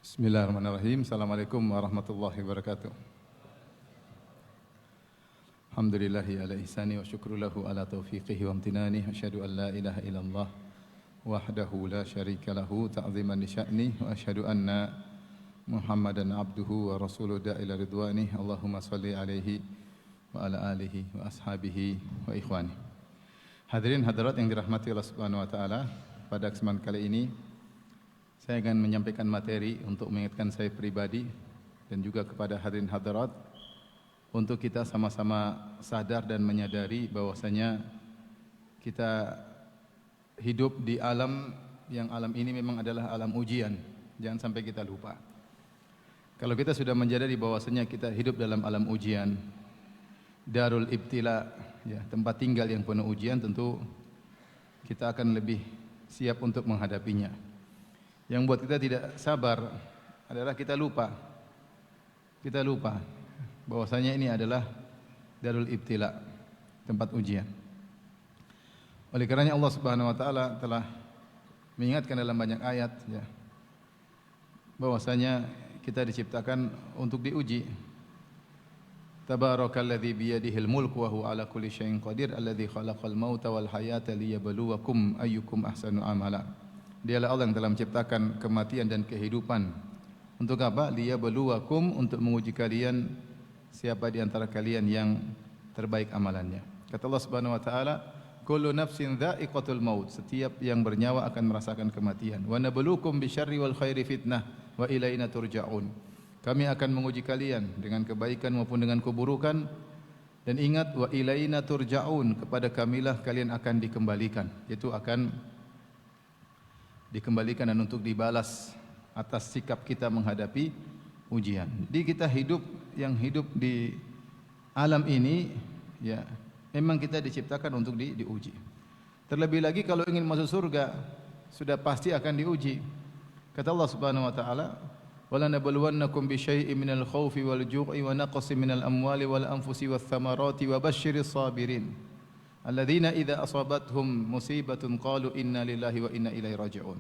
Bismillahirrahmanirrahim. Assalamualaikum warahmatullahi wabarakatuh. Alhamdulillahi ala ihsani wa syukru lahu ala taufiqihi wa amtinani. Asyhadu an la ilaha illallah wahdahu la syarika lahu ta'ziman li sya'ni wa asyhadu anna Muhammadan abduhu wa rasuluhu da'ila ridwani. Allahumma salli alaihi wa ala alihi wa ashabihi wa ikhwani. Hadirin hadirat yang dirahmati Allah Subhanahu wa taala, pada kesempatan kali ini saya akan menyampaikan materi untuk mengingatkan saya pribadi dan juga kepada hadirin hadirat untuk kita sama-sama sadar dan menyadari bahwasanya kita hidup di alam yang alam ini memang adalah alam ujian. Jangan sampai kita lupa. Kalau kita sudah menyadari bahwasanya kita hidup dalam alam ujian, darul ibtila, ya, tempat tinggal yang penuh ujian, tentu kita akan lebih siap untuk menghadapinya. Yang buat kita tidak sabar adalah kita lupa bahwasanya ini adalah darul ibtila, tempat ujian. Oleh karenanya Allah Subhanahu wa taala telah mengingatkan dalam banyak ayat, ya, bahwasanya kita diciptakan untuk diuji. Tabarakalladzi biyadihil mulku wa huwa ala kulli syai'in qadir alladzi khalaqal mauta wal hayata liyabluwakum ayyukum ahsanu amala. Dialah Allah yang telah menciptakan kematian dan kehidupan. Untuk apa? Liyabluwakum, untuk menguji kalian siapa di antara kalian yang terbaik amalannya. Kata Allah Subhanahu wa taala, kullu nafsin dha'iqatul maut, setiap yang bernyawa akan merasakan kematian. Wa nabluukum bisyarri wal khairi fitnah wa ilaina turja'un. Kami akan menguji kalian dengan kebaikan maupun dengan keburukan, dan ingat, wa ilaina turja'un, kepada kamilah kalian akan dikembalikan, yaitu akan dikembalikan dan untuk dibalas atas sikap kita menghadapi ujian. Jadi kita hidup di alam ini, ya, memang kita diciptakan untuk diuji. Terlebih lagi kalau ingin masuk surga, sudah pasti akan diuji. Kata Allah Subhanahu wa taala, "Wala nabluwannakum bisyai'in minal khaufi wal ju'i wa naqsin minal amwali wal anfusi wath thamarati wa basyyiris sabirin. Alladzina idza asabathum musibatun qalu inna lillahi wa inna ilaihi raji'un."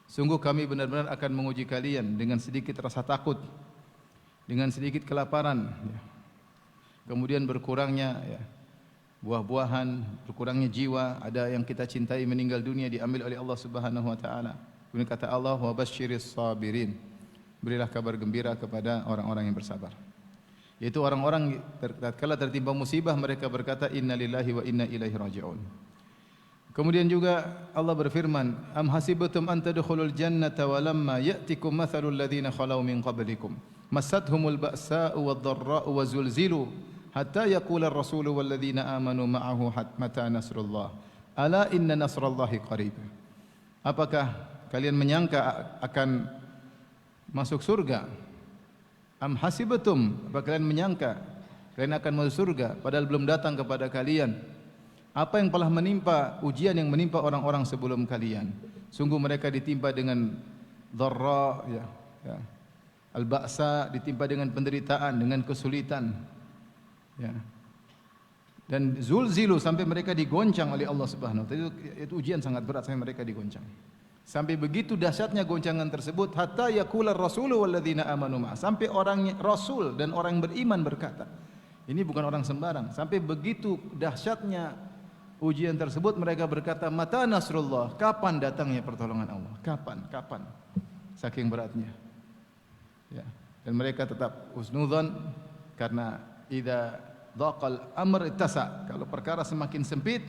Sungguh kami benar-benar akan menguji kalian dengan sedikit rasa takut, dengan sedikit kelaparan, ya, kemudian berkurangnya, ya, buah-buahan, berkurangnya jiwa, ada yang kita cintai meninggal dunia, diambil oleh Allah Subhanahu wa taala. Kemudian kata Allah, wa basyiris sabirin, berilah kabar gembira kepada orang-orang yang bersabar. Yaitu orang-orang tatkala tertimpa musibah mereka berkata inna lillahi wa inna ilaihi raji'un. Kemudian juga Allah berfirman, am hasibatum an tadkhulul jannata wa lamma ya'tikum mathalul ladzina khalau min qablikum massathumul ba'sa'u wadh-dharra'u wa zulzilu hatta yaqula ar-rasulu wal ladzina amanu ma'ahu mata nasrullah ala inna nasrallahi qarib. Apakah kalian menyangka akan masuk surga? Am hasibatum, apa kalian menyangka kalian akan masuk surga padahal belum datang kepada kalian apa yang telah menimpa, ujian yang menimpa orang-orang sebelum kalian. Sungguh mereka ditimpa dengan dharra, ya, al-ba'sa, ditimpa dengan penderitaan, dengan kesulitan, ya. Dan zulzilu, sampai mereka digoncang oleh Allah Subhanahu wa taala. Itu ujian sangat berat sampai mereka digoncang. Sampai begitu dahsyatnya goncangan tersebut, hatta yaqular rasulu walladzina amanu ma'a, sampai orang rasul dan orang beriman berkata, ini bukan orang sembarang, sampai begitu dahsyatnya ujian tersebut mereka berkata, mata nasrullah, kapan datangnya pertolongan Allah? Kapan? Saking beratnya. Ya. Dan mereka tetap husnudzon, karena idza dhaqal amr ittasa, kalau perkara semakin sempit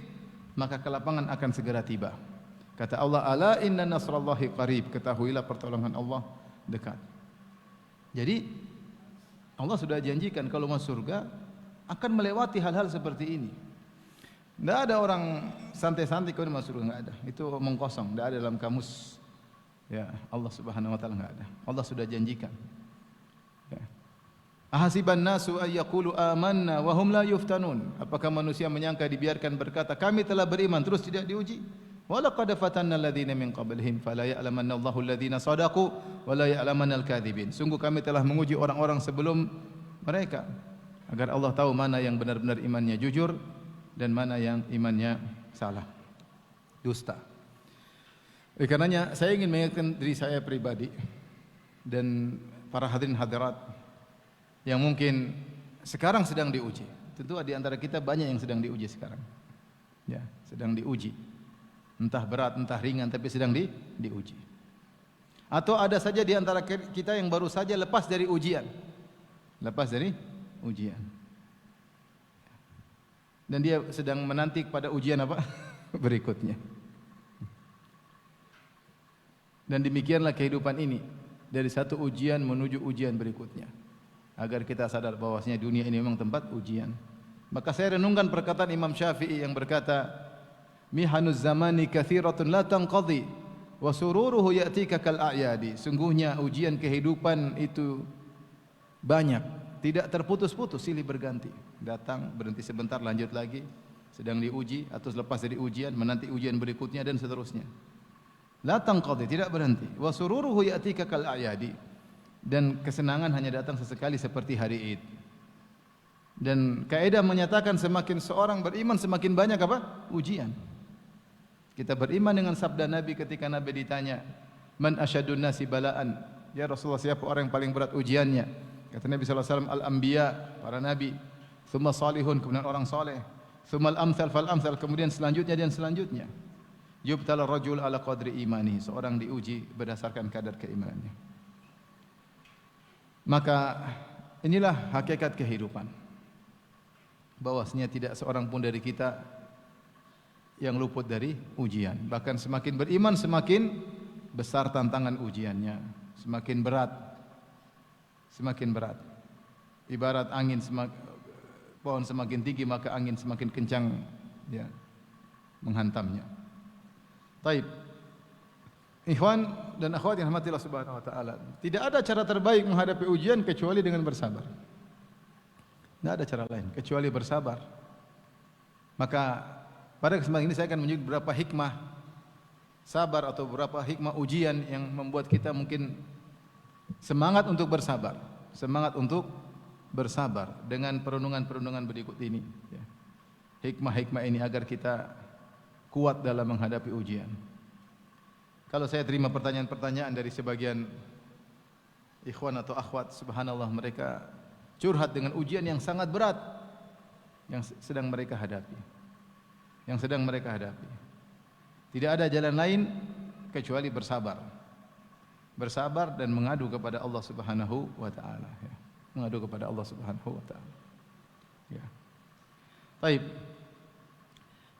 maka kelapangan akan segera tiba. Kata Allah, ala inna nasrallahi qarib, ketahuilah pertolongan Allah dekat. Jadi Allah sudah janjikan kalau masuk surga akan melewati hal-hal seperti ini. Tidak ada orang santai-santai kalau masuk surga, tidak ada. Itu omong kosong, tidak ada dalam kamus, ya, Allah Subhanahu wa taala, tidak ada. Allah sudah janjikan. Ya. Ahasiban nasu ay yaqulu amanna wa hum la yuftanun. Apakah manusia menyangka dibiarkan berkata kami telah beriman terus tidak diuji? Walaqad fatanna alladziina min qablihim fala ya'lamanna Allahu alladziina shadaqu wa la ya'lamanna al-kadzibin. Sungguh kami telah menguji orang-orang sebelum mereka agar Allah tahu mana yang benar-benar imannya jujur dan mana yang imannya salah, dusta. Oleh karenanya saya ingin mengingatkan diri saya pribadi dan para hadirin hadirat yang mungkin sekarang sedang diuji. Tentu di antara kita banyak yang sedang diuji sekarang. Ya, sedang diuji. Entah berat, entah ringan, tapi sedang diuji. Atau ada saja di antara kita yang baru saja lepas dari ujian. Lepas dari ujian. Dan dia sedang menanti pada ujian apa? Berikutnya. Dan demikianlah kehidupan ini, dari satu ujian menuju ujian berikutnya. Agar kita sadar bahwasanya dunia ini memang tempat ujian. Maka saya renungkan perkataan Imam Syafi'i yang berkata, "Mihanuz zamani katsiratun la tanqadhi wa sururuhu ya'tika kal a'yadi." Sungguhnya ujian kehidupan itu banyak, tidak terputus-putus, silih berganti. Datang, berhenti sebentar, lanjut lagi, sedang diuji atau lepas dari ujian, menanti ujian berikutnya dan seterusnya. La tanqadhi, tidak berhenti. Wa sururuhu ya'tika kal a'yadi. Dan kesenangan hanya datang sesekali seperti hari Id. Dan kaidah menyatakan semakin seorang beriman semakin banyak apa? Ujian. Kita beriman dengan sabda Nabi ketika Nabi ditanya, "Man asyadun nasi bala'an?" Ya Rasulullah, siapa orang yang paling berat ujiannya? Kata Nabi sallallahu alaihi wasallam, "Al-anbiya", para nabi, "tsumma salihun", kemudian orang saleh, "tsumma al-amsal fal amsal", kemudian selanjutnya dan selanjutnya. Yubtala rajul ala qadri imanihi, seorang diuji berdasarkan kadar keimanannya. Maka inilah hakikat kehidupan. Bahwasanya tidak seorang pun dari kita yang luput dari ujian. Bahkan semakin beriman semakin besar tantangan ujiannya, semakin berat. Semakin berat. Ibarat angin pohon semakin tinggi maka angin semakin kencang ya menghantamnya. Taib. Ikhwan dan akhwat yang dirahmati Allah Subhanahu wa taala, tidak ada cara terbaik menghadapi ujian kecuali dengan bersabar. Tidak ada cara lain kecuali bersabar. Maka pada kesempatan ini saya akan menunjukkan beberapa hikmah sabar atau beberapa hikmah ujian yang membuat kita mungkin semangat untuk bersabar, semangat untuk bersabar dengan perenungan-perenungan berikut ini. Hikmah-hikmah ini agar kita kuat dalam menghadapi ujian. Kalau saya terima pertanyaan-pertanyaan dari sebagian ikhwan atau akhwat, subhanallah mereka curhat dengan ujian yang sangat berat yang sedang mereka hadapi. Yang sedang mereka hadapi. Tidak ada jalan lain kecuali bersabar. Bersabar dan mengadu kepada Allah Subhanahu wa taala, ya. Mengadu kepada Allah Subhanahu wa taala. Ya. Baik.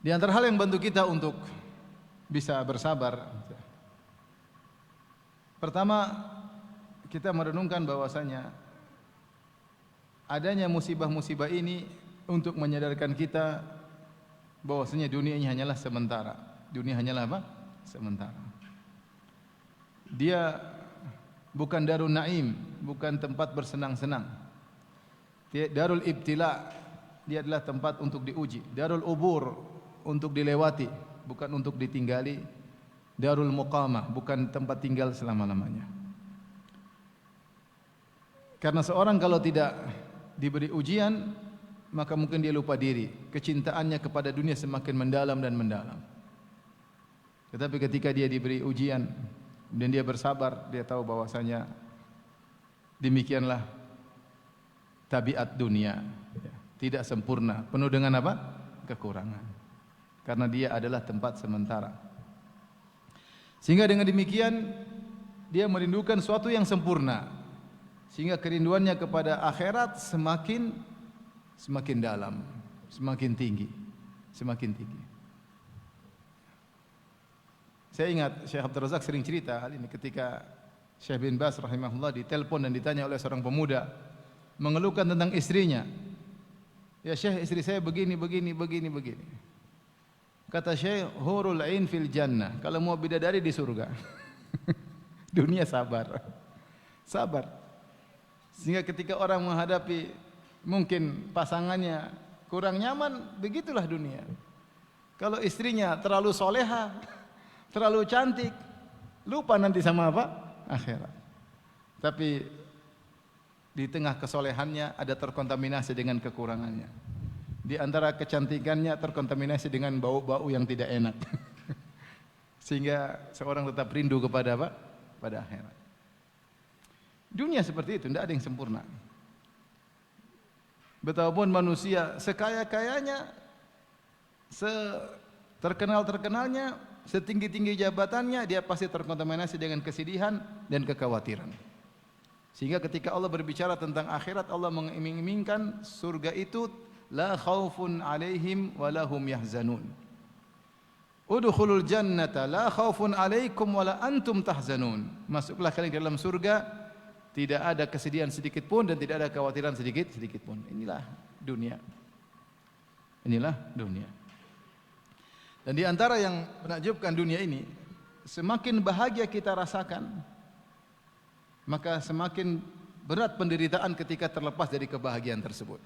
Di antara hal yang bantu kita untuk bisa bersabar, pertama, kita merenungkan bahwasanya adanya musibah-musibah ini untuk menyadarkan kita bahwasanya dunia ini hanyalah sementara. Dunia hanyalah apa? Sementara. Dia bukan darul naim, bukan tempat bersenang-senang. Darul ibtila, dia adalah tempat untuk diuji. Darul ubur, untuk dilewati, bukan untuk ditinggali. Darul muqamah, bukan tempat tinggal selama-lamanya. Karena seorang kalau tidak diberi ujian, maka mungkin dia lupa diri. Kecintaannya kepada dunia semakin mendalam dan mendalam. Tetapi ketika dia diberi ujian dan dia bersabar, dia tahu bahwasanya demikianlah tabiat dunia, tidak sempurna, penuh dengan apa? Kekurangan. Karena dia adalah tempat sementara. Sehingga dengan demikian dia merindukan suatu yang sempurna, sehingga kerinduannya kepada akhirat semakin dalam, semakin tinggi. Saya ingat Syekh Abdul Razak sering cerita hal ini ketika Syekh bin Baz rahimahullah ditelepon dan ditanya oleh seorang pemuda mengeluhkan tentang istrinya. "Ya Syekh, istri saya begini. Kata Syekh, hurul ain fil jannah. Kalau mau bidadari di surga." Dunia sabar. Sehingga ketika orang menghadapi mungkin pasangannya kurang nyaman, begitulah dunia. Kalau istrinya terlalu soleha, terlalu cantik, lupa nanti sama apa? Akhirat. Tapi di tengah kesolehannya ada terkontaminasi dengan kekurangannya. Di antara kecantikannya terkontaminasi dengan bau-bau yang tidak enak. Sehingga seorang tetap rindu kepada apa? Pada akhirat. Dunia seperti itu, tidak ada yang sempurna. Betapapun manusia sekaya-kayanya, terkenal-terkenalnya, setinggi-tinggi jabatannya, dia pasti terkontaminasi dengan kesedihan dan kekhawatiran. Sehingga ketika Allah berbicara tentang akhirat, Allah mengiming-imingkan surga itu la khaufun alaihim wa lahum yahzanun. Udkhulul jannata la khaufun alaikum wa la antum tahzanun. Masuklah kalian ke dalam surga, tidak ada kesedihan sedikit pun dan tidak ada kekhawatiran sedikit pun. Inilah dunia. Inilah dunia. Dan di antara yang menakjubkan dunia ini, semakin bahagia kita rasakan, maka semakin berat penderitaan ketika terlepas dari kebahagiaan tersebut.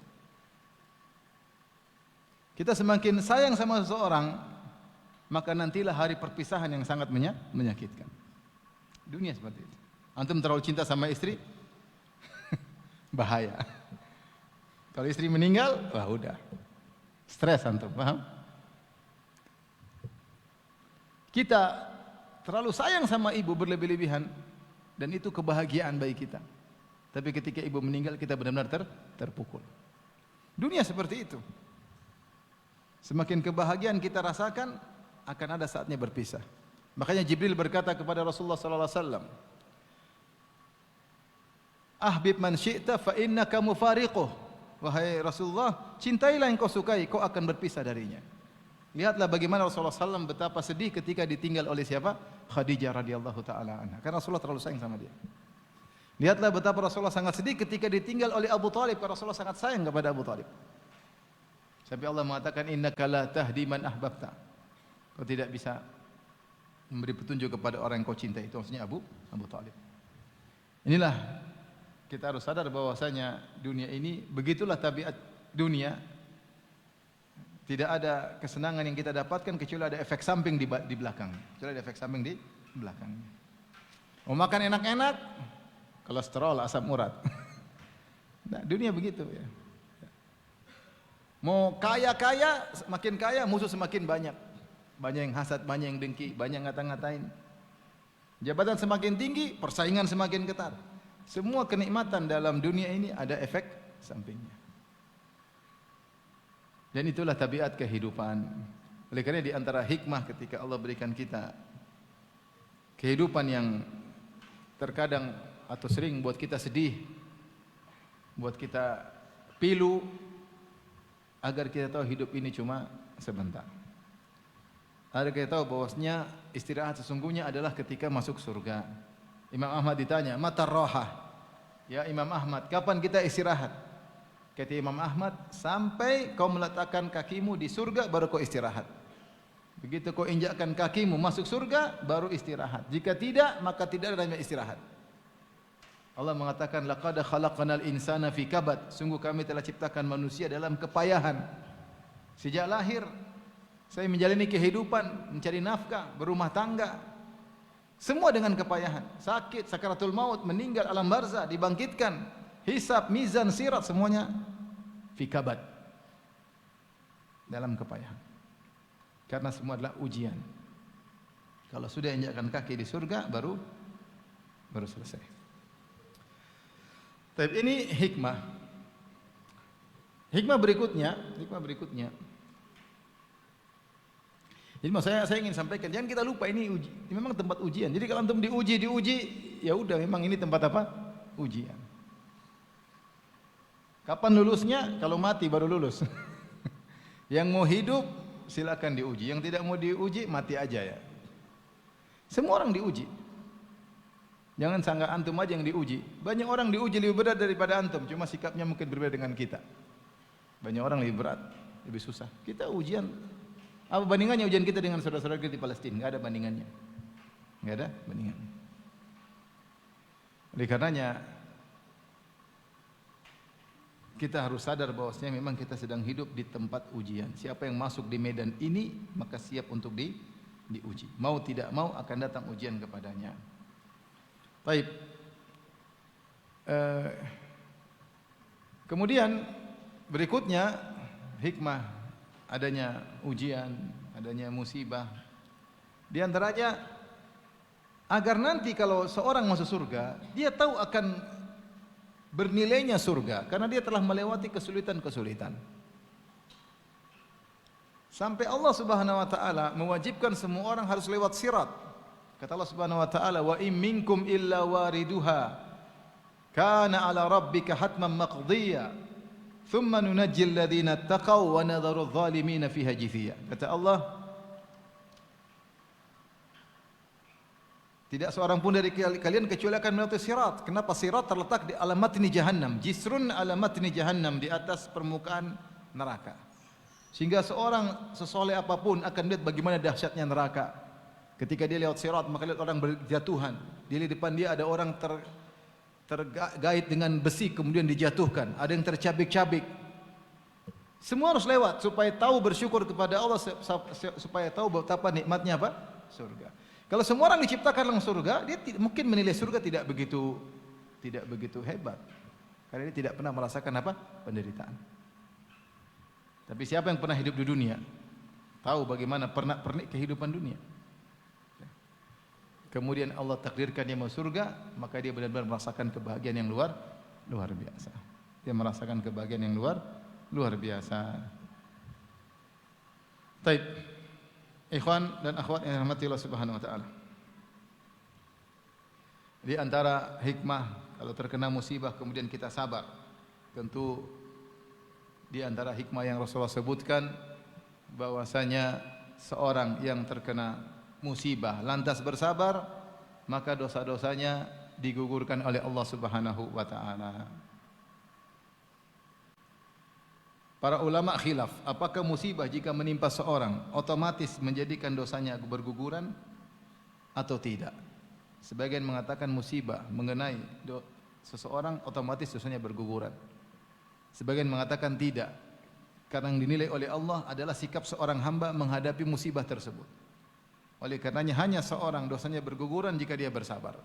Kita semakin sayang sama seseorang, maka nantilah hari perpisahan yang sangat menyakitkan. Dunia seperti itu. Antum terlalu cinta sama istri, bahaya. Kalau istri meninggal, wah udah, stres antum, paham? Kita terlalu sayang sama ibu berlebih-lebihan, dan itu kebahagiaan bagi kita. Tapi ketika ibu meninggal, kita benar-benar terpukul. Dunia seperti itu. Semakin kebahagiaan kita rasakan, akan ada saatnya berpisah. Makanya Jibril berkata kepada Rasulullah sallallahu alaihi wasallam, "Ahbib man syi'ta fa innaka mufariquh." Wahai Rasulullah, cintailah yang kau sukai, kau akan berpisah darinya. Lihatlah bagaimana Rasulullah SAW betapa sedih ketika ditinggal oleh siapa? Khadijah radhiyallahu taala anha. Karena Rasulullah terlalu sayang sama dia. Lihatlah betapa Rasulullah sangat sedih ketika ditinggal oleh Abu Talib. Karena Rasulullah sangat sayang kepada Abu Talib. Sampai Allah mengatakan, innaka la tahdi man ahbabta. Kau tidak bisa memberi petunjuk kepada orang yang kau cintai. Itu maksudnya Abu Talib. Inilah kita harus sadar bahwasanya dunia ini begitulah tabiat dunia. Tidak ada kesenangan yang kita dapatkan kecuali ada efek samping di belakang. Kecuali ada efek samping di belakang. Mau makan enak-enak, kolesterol, asam urat. Nah, dunia begitu ya. Mau kaya-kaya, makin kaya musuh semakin banyak. Banyak yang hasad, banyak yang dengki, banyak yang ngata-ngatain. Jabatan semakin tinggi, persaingan semakin ketat. Semua kenikmatan dalam dunia ini ada efek sampingnya. Dan itulah tabiat kehidupan. Oleh karena di antara hikmah ketika Allah berikan kita kehidupan yang terkadang atau sering buat kita sedih, buat kita pilu, agar kita tahu hidup ini cuma sebentar. Agar kita tahu bahwasanya istirahat sesungguhnya adalah ketika masuk surga. Imam Ahmad ditanya, "Mata roha?" Ya Imam Ahmad, kapan kita istirahat? Kata Imam Ahmad, sampai kau meletakkan kakimu di surga baru kau istirahat. Begitu kau injakkan kakimu masuk surga baru istirahat. Jika tidak, maka tidak ada namanya istirahat. Allah mengatakan, laqad khalaqnal insana fi kabad. Sungguh kami telah ciptakan manusia dalam kepayahan. Sejak lahir saya menjalani kehidupan, mencari nafkah, berumah tangga. Semua dengan kepayahan. Sakit, sakaratul maut, meninggal, alam barzah, dibangkitkan, hisab, mizan, sirat, semuanya fi kabad, dalam kepayahan. Karena semua adalah ujian. Kalau sudah injakkan kaki di surga baru selesai. Tapi ini hikmah. Hikmah berikutnya. Jadi saya ingin sampaikan, jangan kita lupa ini memang tempat ujian. Jadi kalau antum diuji, ya udah memang ini tempat apa? Ujian. Kapan lulusnya? Kalau mati baru lulus. Yang mau hidup silakan diuji, yang tidak mau diuji mati aja ya. Semua orang diuji. Jangan sangka antum aja yang diuji. Banyak orang diuji lebih berat daripada antum, cuma sikapnya mungkin berbeda dengan kita. Banyak orang lebih berat, lebih susah. Kita ujian, apa bandingannya ujian kita dengan saudara-saudara kita di Palestina? Enggak ada bandingannya. Enggak ada bandingannya. Oleh karenanya kita harus sadar bahwasanya memang kita sedang hidup di tempat ujian. Siapa yang masuk di medan ini maka siap untuk diuji. Mau tidak mau akan datang ujian kepadanya. Baik. Kemudian berikutnya hikmah adanya ujian, adanya musibah. Di antaranya agar nanti kalau seorang masuk surga, dia tahu akan bernilainya surga karena dia telah melewati kesulitan-kesulitan. Sampai Allah Subhanahu wa taala mewajibkan semua orang harus lewat sirat. Kata Allah Subhanahu wa taala, "Wa in minkum illa wariduha kana 'ala rabbika hatman maqdiyya thumma nunajjil ladzina taqaw wa nadharu adh-dhalimina fiha jithiya." Kata Allah, tidak seorang pun dari kalian kecuali akan melewati sirat. Kenapa? Sirat terletak di alamat ini jahannam, jisrun alamat ini jahannam, di atas permukaan neraka. Sehingga seorang sesoleh apapun akan lihat bagaimana dahsyatnya neraka. Ketika dia lewat sirat, maka lihat orang berjatuhan. Di depan dia ada orang tergait dengan besi kemudian dijatuhkan. Ada yang tercabik-cabik. Semua harus lewat supaya tahu bersyukur kepada Allah, supaya tahu betapa nikmatnya apa? Surga. Kalau semua orang diciptakan dalam surga, dia mungkin menilai surga tidak begitu hebat. Karena dia tidak pernah merasakan apa? Penderitaan. Tapi siapa yang pernah hidup di dunia tahu bagaimana pernik kehidupan dunia. Kemudian Allah takdirkan dia masuk surga, maka dia benar-benar merasakan kebahagiaan yang luar biasa. Dia merasakan kebahagiaan yang luar biasa. Baik. Ikhwan dan akhwat yang dirahmati Allah Subhanahu wa taala. Di antara hikmah kalau terkena musibah kemudian kita sabar. Tentu di antara hikmah yang Rasulullah sebutkan bahwasanya seorang yang terkena musibah lantas bersabar, maka dosa-dosanya digugurkan oleh Allah Subhanahu wa taala. Para ulama khilaf, apakah musibah jika menimpa seorang otomatis menjadikan dosanya berguguran atau tidak? Sebagian mengatakan musibah mengenai seseorang otomatis dosanya berguguran. Sebagian mengatakan tidak, karena yang dinilai oleh Allah adalah sikap seorang hamba menghadapi musibah tersebut. Oleh karenanya hanya seorang dosanya berguguran jika dia bersabar.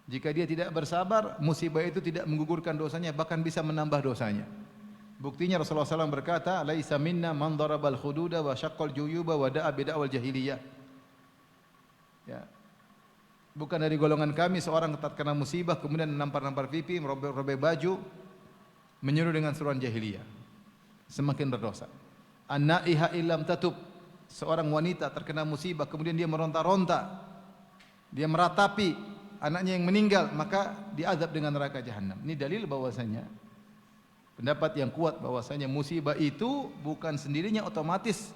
Jika dia tidak bersabar, musibah itu tidak menggugurkan dosanya, bahkan bisa menambah dosanya. Buktinya Rasulullah SAW berkata, "Laisa minna man darabal khududa wa syaqqal juyuba wa da'a bid'awal jahiliyah." Ya. Bukan dari golongan kami seorang terkena musibah kemudian nampar-nampar pipi, merobek baju, menyeru dengan seruan jahiliyah. Semakin berdosa. An-na'iha illam tatub. Seorang wanita terkena musibah kemudian dia meronta-ronta, dia meratapi anaknya yang meninggal, maka diazab dengan neraka jahanam. Ini dalil bahwasanya pendapat yang kuat bahwasanya musibah itu bukan sendirinya otomatis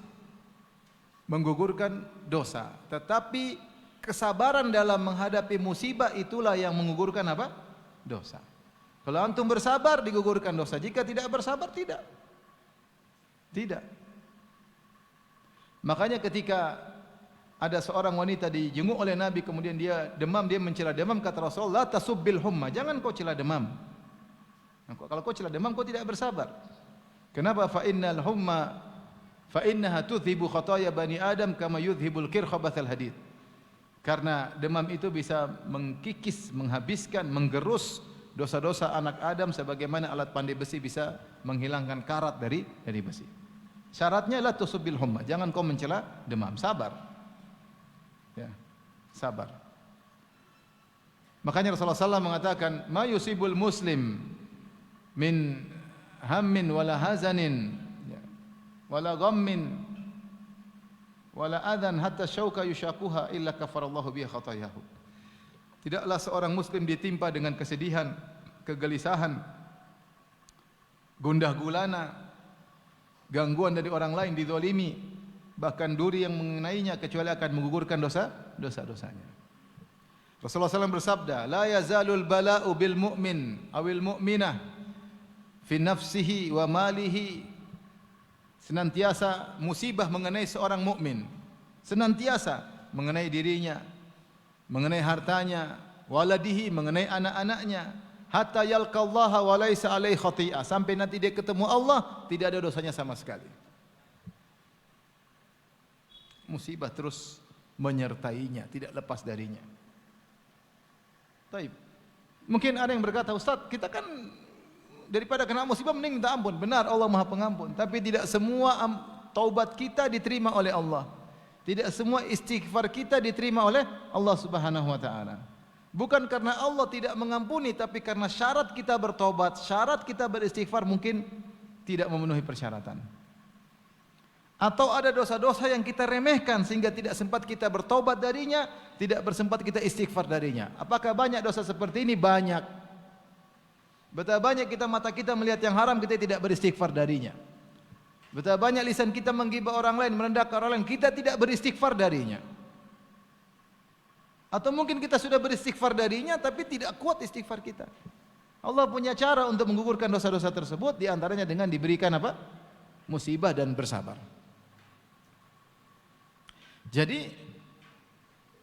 menggugurkan dosa, tetapi kesabaran dalam menghadapi musibah itulah yang menggugurkan apa? Dosa. Kalau antum bersabar digugurkan dosa, jika tidak bersabar tidak. Tidak. Makanya ketika ada seorang wanita dijenguk oleh Nabi kemudian dia demam, dia mencela demam, kata Rasul, "La tasubbil humma." Jangan kau cela demam. Kalau kau cela demam kau tidak bersabar. Kenapa? Fa innaha tudhibu khataya bani Adam kama yudhibul qir khabathal hadid. Karena demam itu bisa mengkikis, menghabiskan, menggerus dosa-dosa anak Adam sebagaimana alat pandai besi bisa menghilangkan karat dari besi. Syaratnya la tusubbil humma, jangan kau mencela demam, sabar. Ya, sabar. Makanya Rasulullah SAW mengatakan, "Ma yusibul muslim min hammin wala hazanin wala ghammin wala adhan hatta syauka yushaquha illa kafarallahu biha khatayahu." Tidaklah seorang muslim ditimpa dengan kesedihan, kegelisahan, gundah gulana, gangguan dari orang lain, dizalimi, bahkan duri yang mengenainya kecuali akan menggugurkan dosa-dosanya. Rasulullah SAW bersabda, "La yazalul bala'u bil mu'min awil mu'minah fi nafsihi wa malihi." Senantiasa musibah mengenai seorang mukmin, senantiasa mengenai dirinya, mengenai hartanya, waladihi, mengenai anak-anaknya, hatta yalqallaha wa laisa alaihi khati'ah, sampai nanti dia ketemu Allah tidak ada dosanya sama sekali. Musibah terus menyertainya, tidak lepas darinya. Taib. Mungkin ada yang berkata, "Ustaz, kita kan daripada kena musibah mending minta ampun." Benar, Allah Maha Pengampun, tapi tidak semua taubat kita diterima oleh Allah. Tidak semua istighfar kita diterima oleh Allah Subhanahu wa taala. Bukan karena Allah tidak mengampuni, tapi karena syarat kita bertobat, syarat kita beristighfar mungkin tidak memenuhi persyaratan. Atau ada dosa-dosa yang kita remehkan sehingga tidak sempat kita bertobat darinya, tidak bersempat kita istighfar darinya. Apakah banyak dosa seperti ini? Banyak. Betapa banyak mata kita melihat yang haram, kita tidak beristighfar darinya. Betapa banyak lisan kita menggibah orang lain, merendahkan orang lain, kita tidak beristighfar darinya. Atau mungkin kita sudah beristighfar darinya tapi tidak kuat istighfar kita. Allah punya cara untuk menggugurkan dosa-dosa tersebut, di antaranya dengan diberikan apa? Musibah dan bersabar. Jadi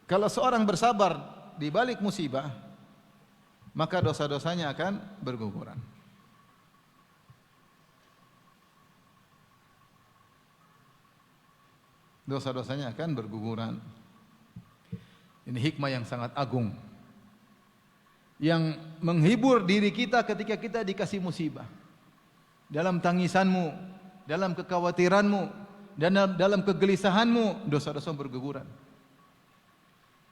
kalau seorang bersabar di balik musibah, maka dosa-dosanya akan berguguran. Dosa-dosanya akan berguguran. Ini hikmah yang sangat agung, yang menghibur diri kita ketika kita dikasih musibah. Dalam tangisanmu, dalam kekhawatiranmu, dan dalam kegelisahanmu, dosa-dosa berguguran.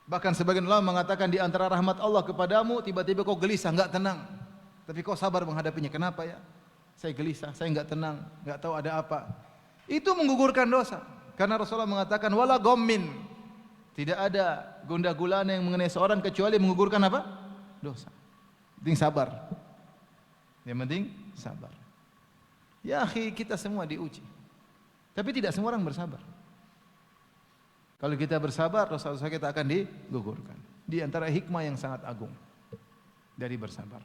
Bahkan sebagian ulama mengatakan di antara rahmat Allah kepadamu, tiba-tiba kau gelisah, enggak tenang, tapi kau sabar menghadapinya. Kenapa ya? Saya gelisah, saya enggak tenang, enggak tahu ada apa. Itu menggugurkan dosa. Karena Rasulullah mengatakan wala ghammin, tidak ada gundah gulana yang mengenai seorang kecuali menggugurkan apa? Dosa. Penting sabar. Yang penting sabar. Ya akhi, kita semua diuji. Tapi tidak semua orang bersabar. Kalau kita bersabar, dosa-dosa kita akan digugurkan. Di antara hikmah yang sangat agung dari bersabar.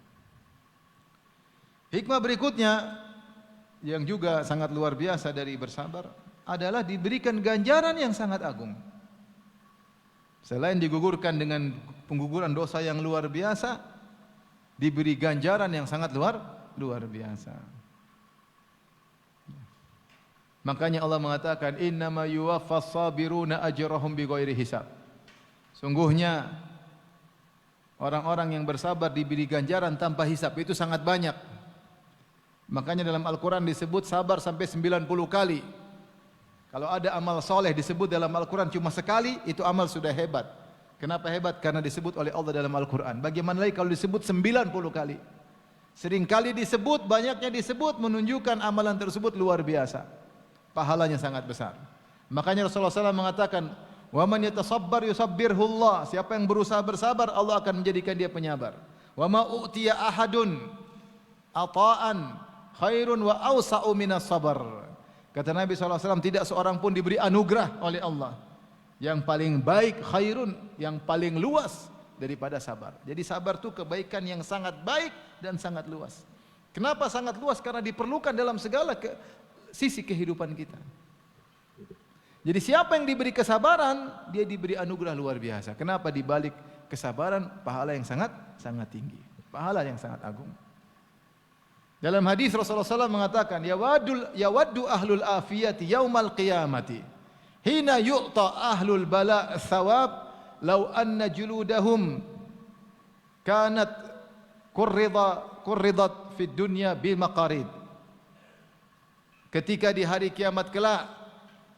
Hikmah berikutnya yang juga sangat luar biasa dari bersabar adalah diberikan ganjaran yang sangat agung. Selain digugurkan dengan pengguguran dosa yang luar biasa, diberi ganjaran yang sangat luar biasa. Makanya Allah mengatakan innama yuwaffas sabiruna ajrahum bighairi hisab. Sungguhnya orang-orang yang bersabar diberi ganjaran tanpa hisab, itu sangat banyak. Makanya dalam Al-Quran disebut sabar sampai 90 kali. Kalau ada amal soleh disebut dalam Al-Quran cuma sekali, itu amal sudah hebat. Kenapa hebat? Karena disebut oleh Allah dalam Al-Quran. Bagaimana lagi kalau disebut 90 kali? Sering kali disebut, banyaknya disebut, menunjukkan amalan tersebut luar biasa. Pahalanya sangat besar. Makanya Rasulullah SAW mengatakan, wa man yatasabbar yusabbirhullah. Siapa yang berusaha bersabar, Allah akan menjadikan dia penyabar. Wa ma u'tiya ahadun ata'an khairun wa awsa'u minas sabar. Kata Nabi SAW, tidak seorang pun diberi anugerah oleh Allah yang paling baik, khairun, yang paling luas daripada sabar. Jadi sabar itu kebaikan yang sangat baik dan sangat luas. Kenapa sangat luas? Karena diperlukan dalam segala sisi kehidupan kita. Jadi siapa yang diberi kesabaran, dia diberi anugerah luar biasa. Kenapa? Di balik kesabaran, pahala yang sangat tinggi. Pahala yang sangat agung. Dalam hadis Rasulullah SAW mengatakan, yawaddu ahlul afiyati yaumal qiyamati hina yu'ta ahlul bala' thawab law anna juludahum kanat kurridat fid dunya bil maqarid. Ketika di hari kiamat kelak,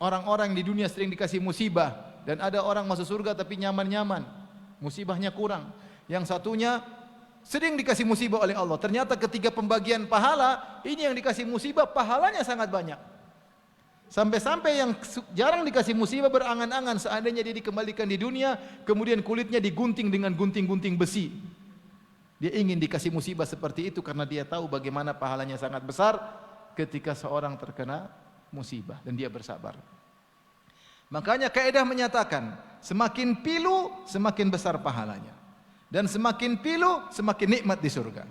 orang-orang di dunia sering dikasih musibah, dan ada orang masuk surga tapi nyaman-nyaman, musibahnya kurang. Yang satunya sering dikasih musibah oleh Allah. Ternyata ketika pembagian pahala, ini yang dikasih musibah pahalanya sangat banyak. Sampai-sampai yang jarang dikasih musibah berangan-angan seandainya dia dikembalikan di dunia, kemudian kulitnya digunting dengan gunting-gunting besi. Dia ingin dikasih musibah seperti itu karena dia tahu bagaimana pahalanya sangat besar ketika seorang terkena musibah dan dia bersabar. Makanya kaidah menyatakan, semakin pilu semakin besar pahalanya. Dan semakin pilu, semakin nikmat di surga.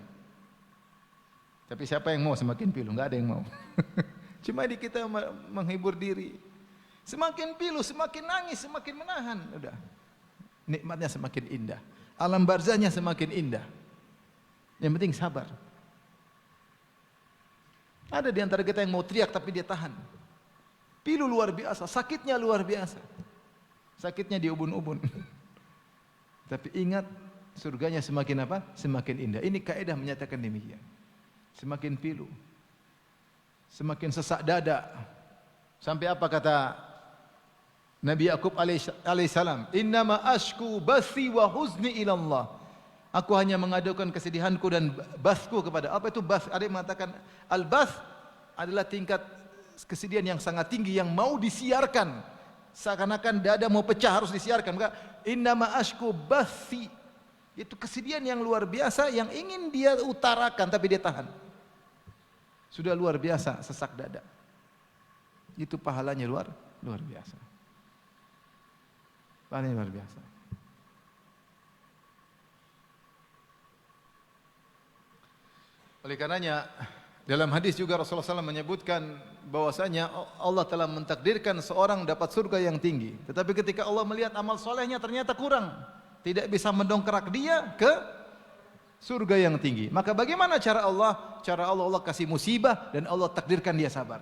Tapi siapa yang mau semakin pilu? Enggak ada yang mau. Cuma di kita menghibur diri. Semakin pilu, semakin nangis, semakin menahan. Udah. Nikmatnya semakin indah. Alam barzahnya semakin indah. Yang penting sabar. Ada di antara kita yang mau teriak tapi dia tahan. Pilu luar biasa, sakitnya luar biasa. Sakitnya di ubun-ubun. Tapi ingat, surganya semakin apa? Semakin indah. Ini kaidah menyatakan demikian. Semakin pilu, semakin sesak dada. Sampai apa kata Nabi Yakub alaihissalam? Innama ashku bathi wa huzni ila Allah. Aku hanya mengadukan kesedihanku dan basku kepada. Apa itu bas? Ada yang mengatakan al-bas adalah tingkat kesedihan yang sangat tinggi yang mau disiarkan. Seakan-akan dada mau pecah harus disiarkan. Maka innama ashku bathi. Itu kesedihan yang luar biasa yang ingin dia utarakan tapi dia tahan. Sudah luar biasa sesak dada. Itu pahalanya luar biasa. Pahalanya luar biasa. Oleh karenanya dalam hadis juga Rasulullah SAW menyebutkan bahwasanya Allah telah mentakdirkan seorang dapat surga yang tinggi. Tetapi ketika Allah melihat amal solehnya ternyata kurang, tidak bisa mendongkrak dia ke surga yang tinggi. Maka bagaimana cara Allah? Cara Allah, Allah kasih musibah dan Allah takdirkan dia sabar.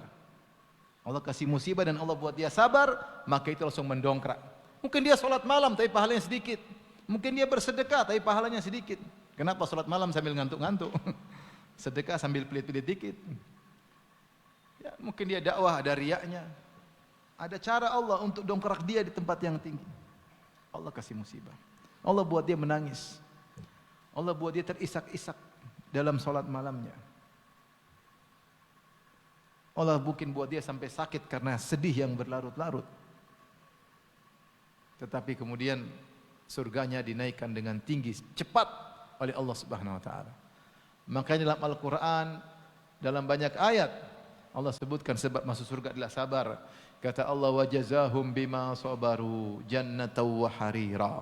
Allah kasih musibah dan Allah buat dia sabar, maka itu langsung mendongkrak. Mungkin dia sholat malam tapi pahalanya sedikit. Mungkin dia bersedekah tapi pahalanya sedikit. Kenapa sholat malam sambil ngantuk-ngantuk? Sedekah sambil pelit-pelit dikit. Ya, mungkin dia dakwah ada riyaknya. Ada cara Allah untuk dongkrak dia di tempat yang tinggi. Allah kasih musibah. Allah buat dia menangis. Allah buat dia terisak-isak dalam sholat malamnya. Allah mungkin buat dia sampai sakit karena sedih yang berlarut-larut. Tetapi kemudian surganya dinaikkan dengan tinggi, cepat oleh Allah Subhanahu wa taala. Makanya dalam Al-Quran, dalam banyak ayat, Allah sebutkan sebab masuk surga adalah sabar. Kata Allah, وَجَزَاهُمْ بِمَا صَبَرُوا جَنَّةً وَحَرِيرًا.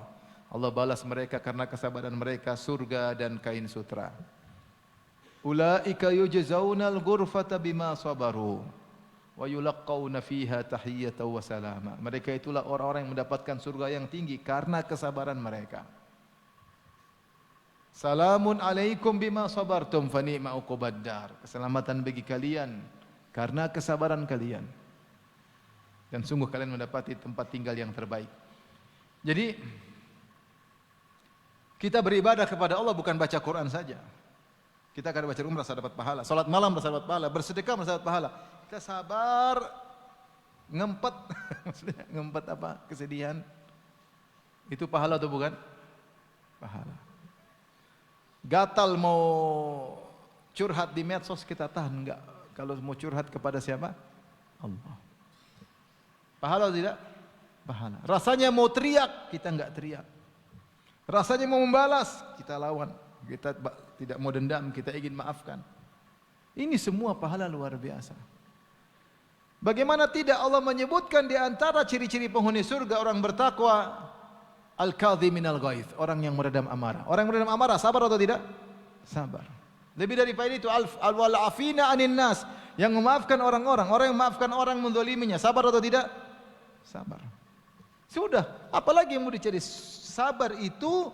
Allah balas mereka karena kesabaran mereka surga dan kain sutra. أُولَئِكَ يُجْزَوْنَ الْغُرْفَةَ بِمَا صَبَرُوا وَيُلَقَّوْنَ فِيهَا تَحِيَّةً وَسَلَامًا. Mereka itulah orang-orang yang mendapatkan surga yang tinggi karena kesabaran mereka. Salamun alaikum bima sabartum fa ni'ma uqbaddar. Keselamatan bagi kalian karena kesabaran kalian. Dan sungguh kalian mendapati tempat tinggal yang terbaik. Jadi kita beribadah kepada Allah bukan baca Quran saja. Kita akan baca Quran merasa dapat pahala, salat malam merasa dapat pahala, bersedekah merasa dapat pahala. Kita sabar ngempet maksudnya ngempet apa? Kesedihan. Itu pahala atau bukan? Pahala. Gatal mau curhat di medsos kita tahan enggak. Kalau mau curhat kepada siapa? Allah. Pahala atau tidak? Pahala. Rasanya mau teriak, kita enggak teriak. Rasanya mau membalas, kita lawan. Kita tidak mau dendam, kita ingin maafkan. Ini semua pahala luar biasa. Bagaimana tidak Allah menyebutkan di antara ciri-ciri penghuni surga orang bertakwa, al-kadhiminal ghaidh, orang yang meredam amarah. Orang yang meredam amarah sabar atau tidak? Sabar. Lebih daripada itu al-afina 'anin nas, yang memaafkan orang-orang, orang yang memaafkan orang menzaliminya, sabar atau tidak? Sabar. Sudah, apalagi yang mau dicari? Sabar itu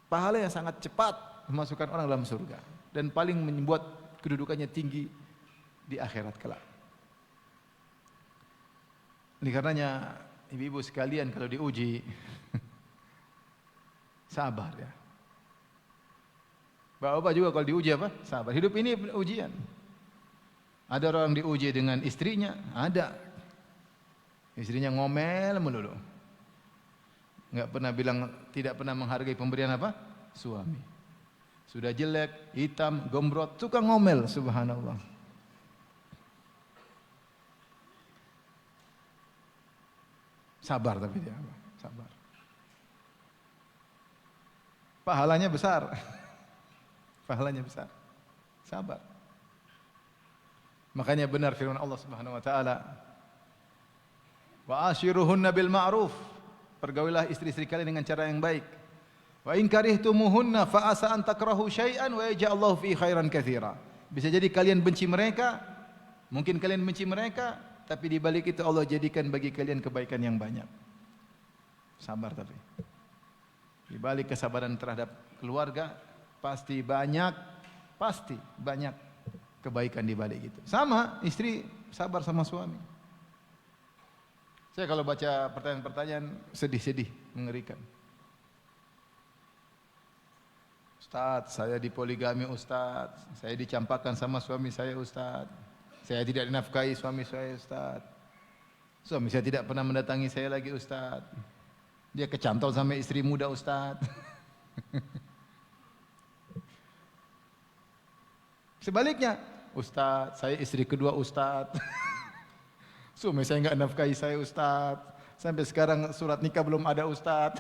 pahala yang sangat cepat memasukkan orang dalam surga dan paling membuat kedudukannya tinggi di akhirat kelak. Oleh karenanya ibu-ibu sekalian kalau diuji sabar ya. Bapak-bapak juga kalau diuji apa? Sabar. Hidup ini ujian. Ada orang diuji dengan istrinya, ada. Istrinya ngomel melulu. Enggak pernah bilang, tidak pernah menghargai pemberian apa? Suami. Sudah jelek, hitam, gombrot, suka ngomel, subhanallah. Sabar tapi dia, sabar. Pahalanya besar. Pahalanya besar. Sabar. Makanya benar firman Allah Subhanahu wa taala, "Wa ashiruhunna bil ma'ruf." Pergaulilah istri-istri kalian dengan cara yang baik. Wa in karihtumuhunna fa asa an takrahu syai'an wa yaj'allahu fi khairan katsira. Bisa jadi kalian benci mereka, mungkin kalian benci mereka, tapi di balik itu Allah jadikan bagi kalian kebaikan yang banyak. Sabar tapi. Di balik kesabaran terhadap keluarga pasti banyak kebaikan di balik itu. Sama istri sabar sama suami. Saya kalau baca pertanyaan-pertanyaan sedih-sedih, mengerikan. Ustaz, saya dipoligami Ustaz, saya dicampakkan sama suami saya Ustaz, saya tidak dinafkahi suami saya Ustaz, suami saya tidak pernah mendatangi saya lagi Ustaz, dia kecantol sama istri muda Ustaz. Sebaliknya, Ustaz, saya istri kedua Ustaz. Suami saya enggak nafkahi saya Ustaz. Sampai sekarang surat nikah belum ada Ustaz.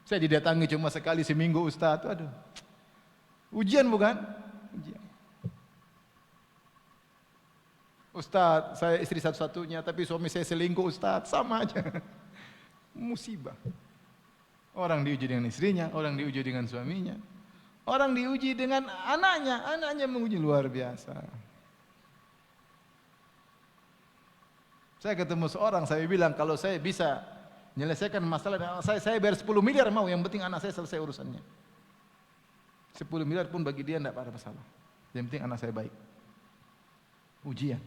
Saya didatangi cuma sekali seminggu Ustaz. Aduh. Ujian bukan? Ujian. Ustaz, saya istri satu-satunya tapi suami saya selingkuh Ustaz. Sama aja. Musibah. Orang diuji dengan istrinya, orang diuji dengan suaminya. Orang diuji dengan anaknya, anaknya menguji luar biasa. Saya ketemu seorang, saya bilang kalau saya bisa menyelesaikan masalah dengan anak saya bayar 10 miliar mau, yang penting anak saya selesai urusannya. 10 miliar pun bagi dia tidak ada masalah. Yang penting anak saya baik. Ujian.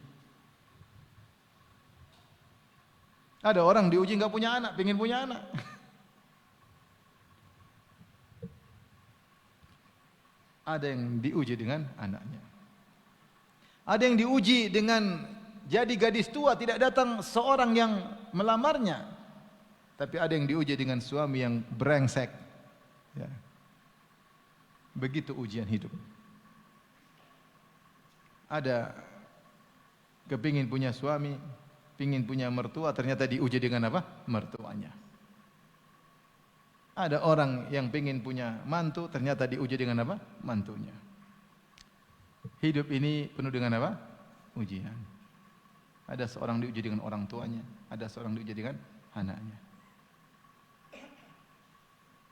Ada orang diuji enggak punya anak, pengen punya anak. Ada yang diuji dengan anaknya. Ada yang diuji dengan jadi gadis tua tidak datang seorang yang melamarnya. Tapi ada yang diuji dengan suami yang brengsek. Ya. Begitu ujian hidup. Ada kepingin punya suami, pingin punya mertua, ternyata diuji dengan apa? Mertuanya. Ada orang yang pingin punya mantu, ternyata diuji dengan apa? Mantunya. Hidup ini penuh dengan apa? Ujian. Ada seorang diuji dengan orang tuanya, ada seorang diuji dengan anaknya.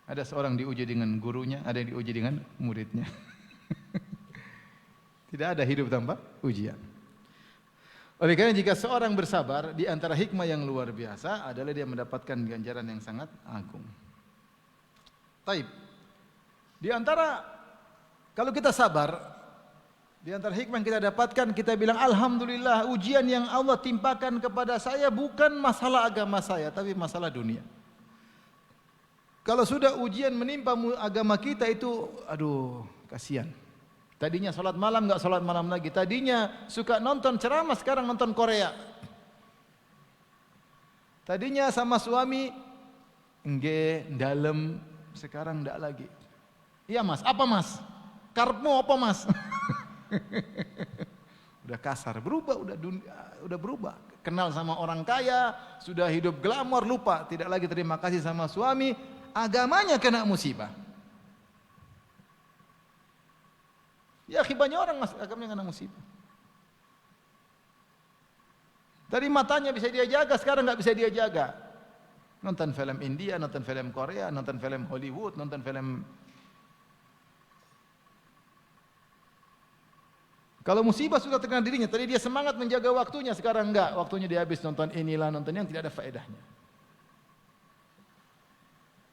Ada seorang diuji dengan gurunya, ada yang diuji dengan muridnya. Tidak ada hidup tanpa ujian. Oleh karena jika seorang bersabar, di antara hikmah yang luar biasa adalah dia mendapatkan ganjaran yang sangat agung. Taib. Di antara kalau kita sabar, di antara hikmah yang kita dapatkan, kita bilang alhamdulillah ujian yang Allah timpakan kepada saya bukan masalah agama saya, tapi masalah dunia. Kalau sudah ujian menimpa agama kita itu, aduh, kasihan. Tadinya salat malam enggak salat malam lagi. Tadinya suka nonton ceramah, sekarang nonton Korea. Tadinya sama suami nggih dalem, sekarang enggak lagi. Iya Mas, apa Mas? Karepmu apa Mas? Udah kasar, berubah, udah berubah. Kenal sama orang kaya, sudah hidup glamor, lupa, tidak lagi terima kasih sama suami, agamanya kena musibah. Ya banyak orang agamanya kena musibah. Tadi matanya bisa dia jaga, sekarang enggak bisa dia jaga. Nonton film India, nonton film Korea, nonton film Hollywood, nonton film. Kalau musibah sudah terkena dirinya, tadi dia semangat menjaga waktunya, sekarang enggak, waktunya dia habis nonton inilah, nonton yang tidak ada faedahnya.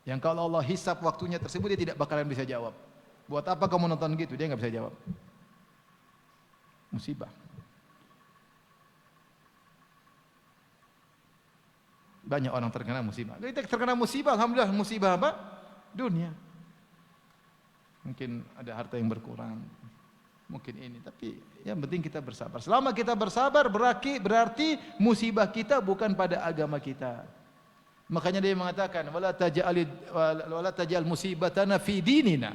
Yang kalau Allah hisab waktunya tersebut dia tidak bakalan bisa jawab. Buat apa kamu nonton gitu? Dia enggak bisa jawab. Musibah. Banyak orang terkena musibah. Kita terkena musibah, alhamdulillah, musibah apa? Dunia. Mungkin ada harta yang berkurang. Mungkin ini, tapi yang penting kita bersabar. Selama kita bersabar berarti musibah kita bukan pada agama kita. Makanya dia mengatakan wala taj'al musibatana fi dinina.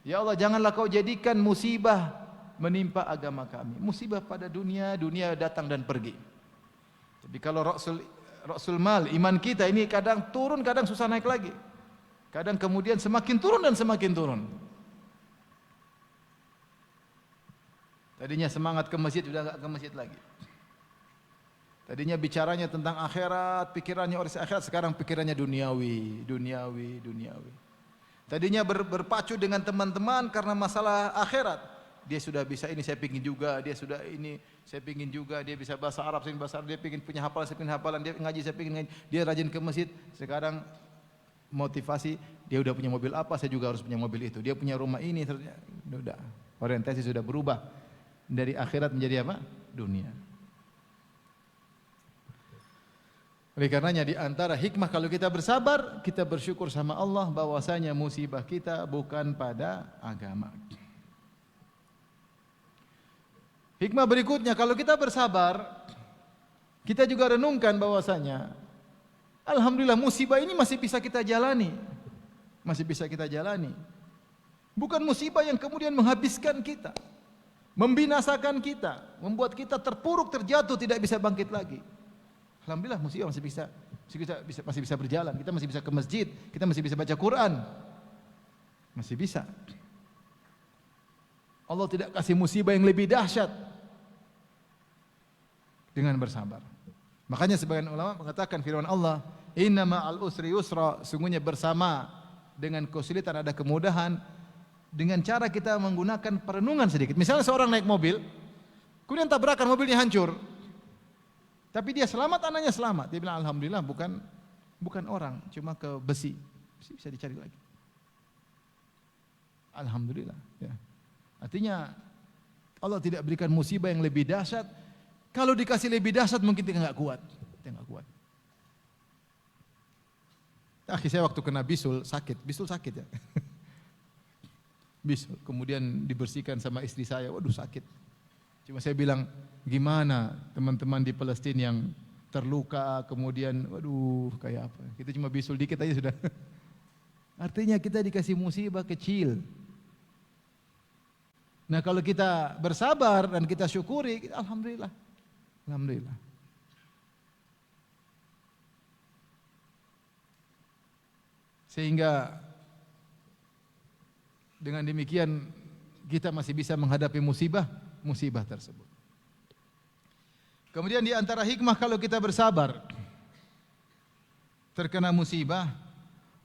Ya Allah, janganlah kau jadikan musibah menimpa agama kami. Musibah pada dunia, dunia datang dan pergi. Tapi kalau Rasul mal, iman kita ini kadang turun, kadang susah naik lagi. Kadang kemudian semakin turun dan semakin turun. Tadinya semangat ke masjid, sudah enggak ke masjid lagi. Tadinya bicaranya tentang akhirat, pikirannya urusan akhirat, sekarang pikirannya duniawi. Tadinya berpacu dengan teman-teman karena masalah akhirat. Dia sudah bisa ini, saya pingin juga. Dia sudah ini, saya pingin juga. Dia bisa bahasa Arab, saya bahasa Arab. Dia pingin punya hafalan, saya pingin hafalan. Dia ngaji, saya pingin ngaji. Dia rajin ke masjid. Sekarang motivasi, dia udah punya mobil apa, saya juga harus punya mobil itu. Dia punya rumah ini, sudah orientasi sudah berubah dari akhirat menjadi apa? Dunia. Oleh karenanya di antara hikmah kalau kita bersabar, kita bersyukur sama Allah bahwasanya musibah kita bukan pada agama. Hikmah berikutnya, kalau kita bersabar, kita juga renungkan bahwasanya alhamdulillah musibah ini masih bisa kita jalani. masih bisa kita jalani. Bukan musibah yang kemudian menghabiskan kita, membinasakan kita, membuat kita terpuruk, terjatuh, tidak bisa bangkit lagi. Alhamdulillah musibah masih bisa berjalan. Kita masih bisa ke masjid, kita masih bisa baca Quran. Masih bisa. Allah tidak kasih musibah yang lebih dahsyat dengan bersabar. Makanya sebagian ulama mengatakan firman Allah, "Inna ma'al usri yusra", sungguhnya bersama dengan kesulitan ada kemudahan. Dengan cara kita menggunakan perenungan sedikit. Misalnya seorang naik mobil, kemudian tabrakan, mobilnya hancur. Tapi dia selamat, anaknya selamat. Dia bilang alhamdulillah bukan orang, cuma ke besi. Besi bisa dicari lagi. Alhamdulillah. Ya. Artinya Allah tidak berikan musibah yang lebih dahsyat. Kalau dikasih lebih dahsyat mungkin kita nggak kuat. Kita nggak kuat. Saya waktu kena bisul sakit ya. Bisul, kemudian dibersihkan sama istri saya, waduh sakit. Cuma saya bilang, gimana teman-teman di Palestina yang terluka, kemudian waduh kayak apa. Kita cuma bisul dikit aja sudah. Artinya kita dikasih musibah kecil. Nah kalau kita bersabar dan kita syukuri, alhamdulillah. Alhamdulillah. Sehingga dengan demikian kita masih bisa menghadapi musibah tersebut. Kemudian di antara hikmah kalau kita bersabar terkena musibah,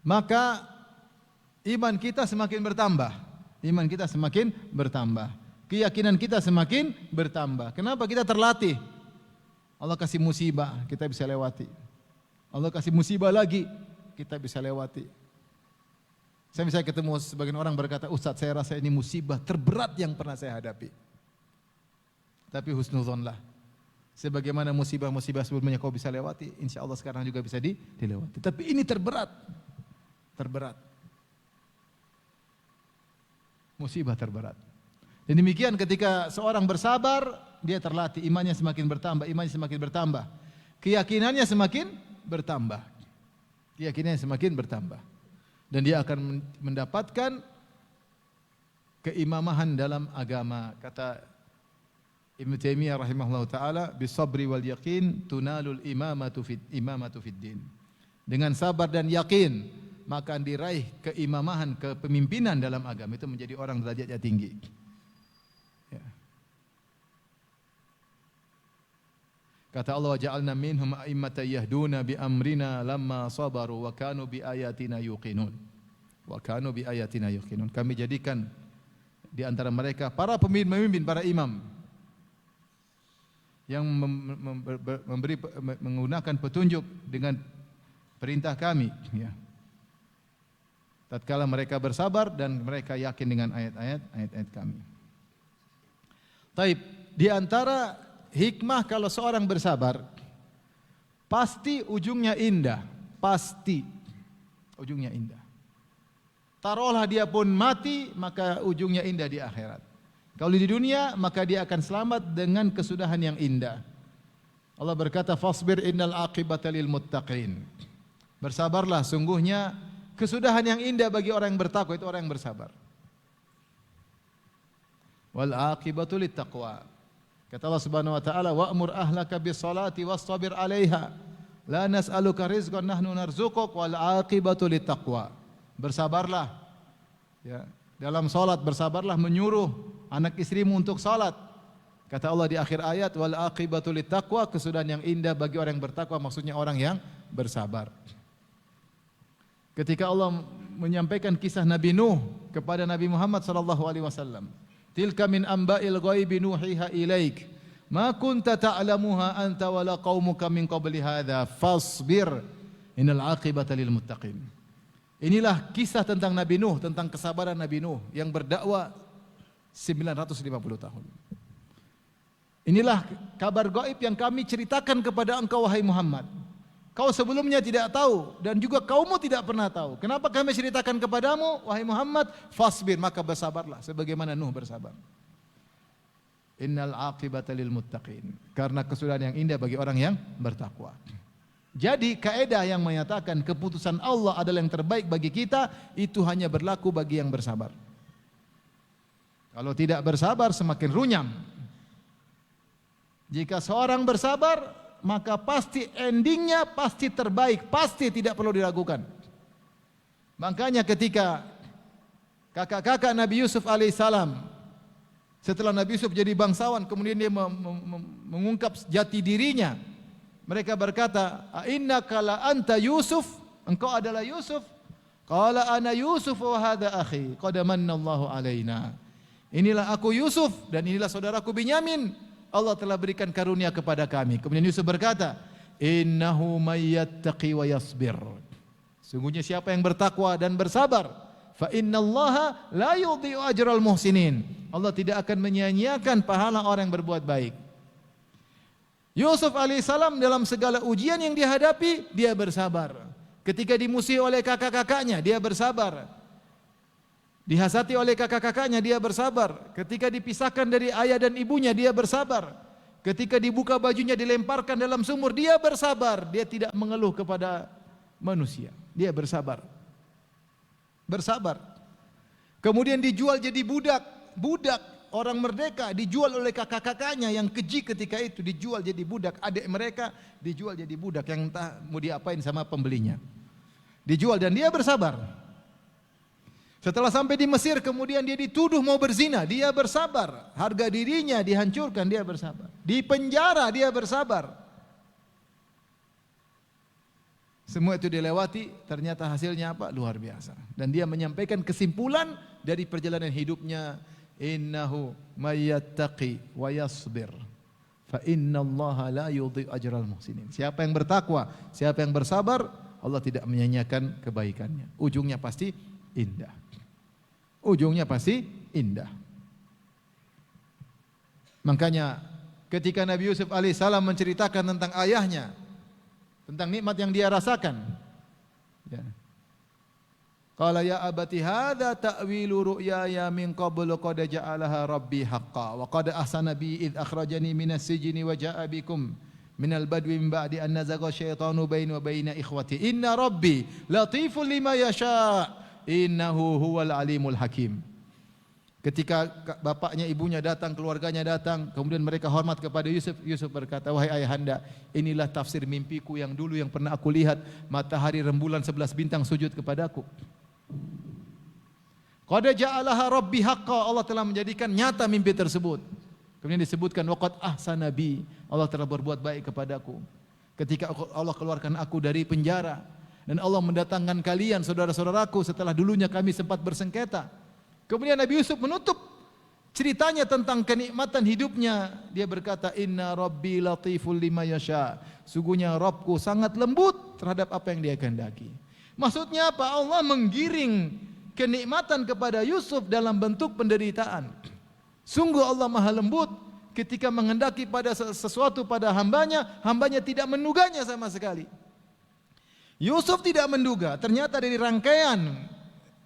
maka iman kita semakin bertambah. Iman kita semakin bertambah. Keyakinan kita semakin bertambah. Kenapa? Kita terlatih. Allah kasih musibah, kita bisa lewati. Allah kasih musibah lagi, kita bisa lewati. Saya misalnya ketemu sebagian orang berkata, Ustaz saya rasa ini musibah terberat yang pernah saya hadapi. Tapi husnuzonlah. Sebagaimana musibah-musibah sebelumnya kau bisa lewati, insya Allah sekarang juga bisa dilewati. Tapi ini terberat. Terberat. Musibah terberat. Dan demikian ketika seorang bersabar, dia terlatih, imannya semakin bertambah. Keyakinannya semakin bertambah. Keyakinannya semakin bertambah. Dan dia akan mendapatkan keimamahan dalam agama. Kata Ibnu Taimiyah rahimahullah taala, bisabri wal yaqin tunalul imamatu fid din. Dengan sabar dan yakin maka akan diraih keimamahan, kepemimpinan dalam agama. Itu menjadi orang derajatnya tinggi. Ya. Kata Allah, ja'alna minhum a'immatan yahduna bi amrina lamma sabaru wa kanu bi ayatina yuqinun. Wa kanu bi ayatina yuqinun. Kami jadikan di antara mereka para pemimpin, para imam yang menggunakan petunjuk dengan perintah kami, ya. Tatkala mereka bersabar dan mereka yakin dengan ayat-ayat kami. Taib, di antara hikmah kalau seorang bersabar, pasti ujungnya indah, pasti ujungnya indah. Taruhlah dia pun mati, maka ujungnya indah di akhirat. Kalau di dunia, maka dia akan selamat dengan kesudahan yang indah. Allah berkata, fasbir innal aqibata lil muttaqin. Bersabarlah, sungguhnya kesudahan yang indah bagi orang yang bertakwa, itu orang yang bersabar. Wal aqibatu lit taqwa. Kata Allah Subhanahu wa taala, wa'mur ahlaka bis salati wastabir 'alaiha. La nas'aluka rizqan nahnu narzuquk wal aqibatu lit taqwa. Bersabarlah. Ya, dalam salat bersabarlah, menyuruh anak istrimu untuk salat. Kata Allah di akhir ayat, wal aqibatu lit taqwa, kesudahan yang indah bagi orang yang bertakwa, maksudnya orang yang bersabar. Ketika Allah menyampaikan kisah Nabi Nuh kepada Nabi Muhammad sallallahu alaihi wasallam, tilka min amba'il ghaibi nuhiha ilaik ma kunta ta'lamuha anta wala qaumuka min qabli hadza fasbir innal aqibata lil muttaqin. Inilah kisah tentang Nabi Nuh, tentang kesabaran Nabi Nuh yang berdakwah 950 tahun. Inilah kabar gaib yang kami ceritakan kepada engkau wahai Muhammad. Kau sebelumnya tidak tahu dan juga kaummu tidak pernah tahu. Kenapa kami ceritakan kepadamu wahai Muhammad? Fasbir, maka bersabarlah sebagaimana Nuh bersabar. Innal aqibata lil muttaqin. Karena kesudahan yang indah bagi orang yang bertakwa. Jadi kaidah yang menyatakan keputusan Allah adalah yang terbaik bagi kita itu hanya berlaku bagi yang bersabar. Kalau tidak bersabar semakin runyam. Jika seorang bersabar maka pasti endingnya pasti terbaik, pasti tidak perlu diragukan. Makanya ketika kakak-kakak Nabi Yusuf alaihissalam setelah Nabi Yusuf jadi bangsawan kemudian dia mengungkap jati dirinya. Mereka berkata, "Innaka la anta Yusuf?" Engkau adalah Yusuf. Qala ana Yusuf wa hadha akhi, qad manna Allahu alaina. Inilah aku Yusuf dan inilah saudaraku Binyamin. Allah telah berikan karunia kepada kami. Kemudian Yusuf berkata, "Innahu may yattaqi wa yasbir." Sungguhnya siapa yang bertakwa dan bersabar, fa innallaha la yudhi'u ajral muhsinin. Allah tidak akan menyia-nyiakan pahala orang yang berbuat baik. Yusuf alaihissalam dalam segala ujian yang dihadapi, dia bersabar. Ketika dimusuhi oleh kakak-kakaknya, dia bersabar. Dihasati oleh kakak-kakaknya, dia bersabar. Ketika dipisahkan dari ayah dan ibunya, dia bersabar. Ketika dibuka bajunya, dilemparkan dalam sumur, dia bersabar. Dia tidak mengeluh kepada manusia. Dia bersabar. Bersabar. Kemudian dijual jadi budak. Budak. Orang merdeka dijual oleh kakak-kakaknya yang keji ketika itu, dijual jadi budak. Adik mereka dijual jadi budak yang entah mau diapain sama pembelinya. Dijual dan dia bersabar. Setelah sampai di Mesir kemudian dia dituduh mau berzina, dia bersabar. Harga dirinya dihancurkan, dia bersabar. Di penjara dia bersabar. Semua itu dilewati, ternyata hasilnya apa? Luar biasa. Dan dia menyampaikan kesimpulan dari perjalanan hidupnya. Innahu may yattaqi wa yasbir fa innallaha la yudhi'u ajral muhsinin. Siapa yang bertakwa, siapa yang bersabar, Allah tidak menyia-nyiakan kebaikannya. Ujungnya pasti indah. Ujungnya pasti indah. Makanya ketika Nabi Yusuf alaihissalam menceritakan tentang ayahnya, tentang nikmat yang dia rasakan, ya. Qala ya abati hadza ta'wilu ru'yaya min qablu qad ja'alaha rabbi haqqan wa qad ahsana bi id akhrajani minas sijni wa ja'a bikum minal badwi min ba'di an nazagha syaitanu baini wa baina ikhwati inna rabbi latiful lima yasha innahu huwal alimul hakim. Ketika bapaknya, ibunya datang, keluarganya datang, kemudian mereka hormat kepada Yusuf, Yusuf berkata, "Wahai ayahanda, inilah tafsir mimpiku yang dulu yang pernah aku lihat, matahari, rembulan, 11 bintang sujud kepadaku. Qad ja'alaha rabbi haqqan, Allah telah menjadikan nyata mimpi tersebut." Kemudian disebutkan waqad ahsana bi, Allah telah berbuat baik kepadaku ketika Allah keluarkan aku dari penjara dan Allah mendatangkan kalian saudara-saudaraku setelah dulunya kami sempat bersengketa. Kemudian Nabi Yusuf menutup ceritanya tentang kenikmatan hidupnya. Dia berkata, "Inna rabbi latiful lima yasha." Sungguhnya Rabbku sangat lembut terhadap apa yang dia kehendaki. Maksudnya apa? Allah menggiring kenikmatan kepada Yusuf dalam bentuk penderitaan. Sungguh Allah maha lembut ketika menghendaki pada sesuatu pada hambanya, hambanya tidak menduganya sama sekali. Yusuf tidak menduga, ternyata dari rangkaian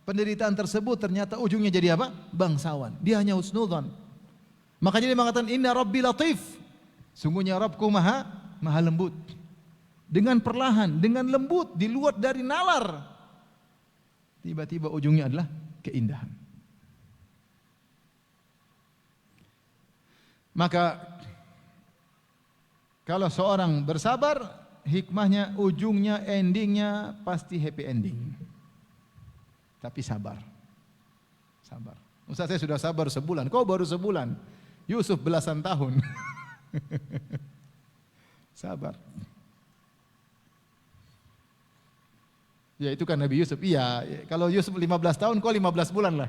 penderitaan tersebut ternyata ujungnya jadi apa? Bangsawan. Dia hanya husnudzon. Makanya dia mengatakan inna rabbi latif. Sungguhnya Rabbku maha lembut. Dengan perlahan, dengan lembut, di luar dari nalar. Tiba-tiba ujungnya adalah keindahan. Maka kalau seorang bersabar, hikmahnya ujungnya, endingnya pasti happy ending. Tapi sabar. Sabar. Ustaz, saya sudah sabar sebulan. Kau baru sebulan. Yusuf belasan tahun. Sabar. Ya itu kan Nabi Yusuf. Iya, kalau Yusuf 15 tahun, kau 15 bulan lah.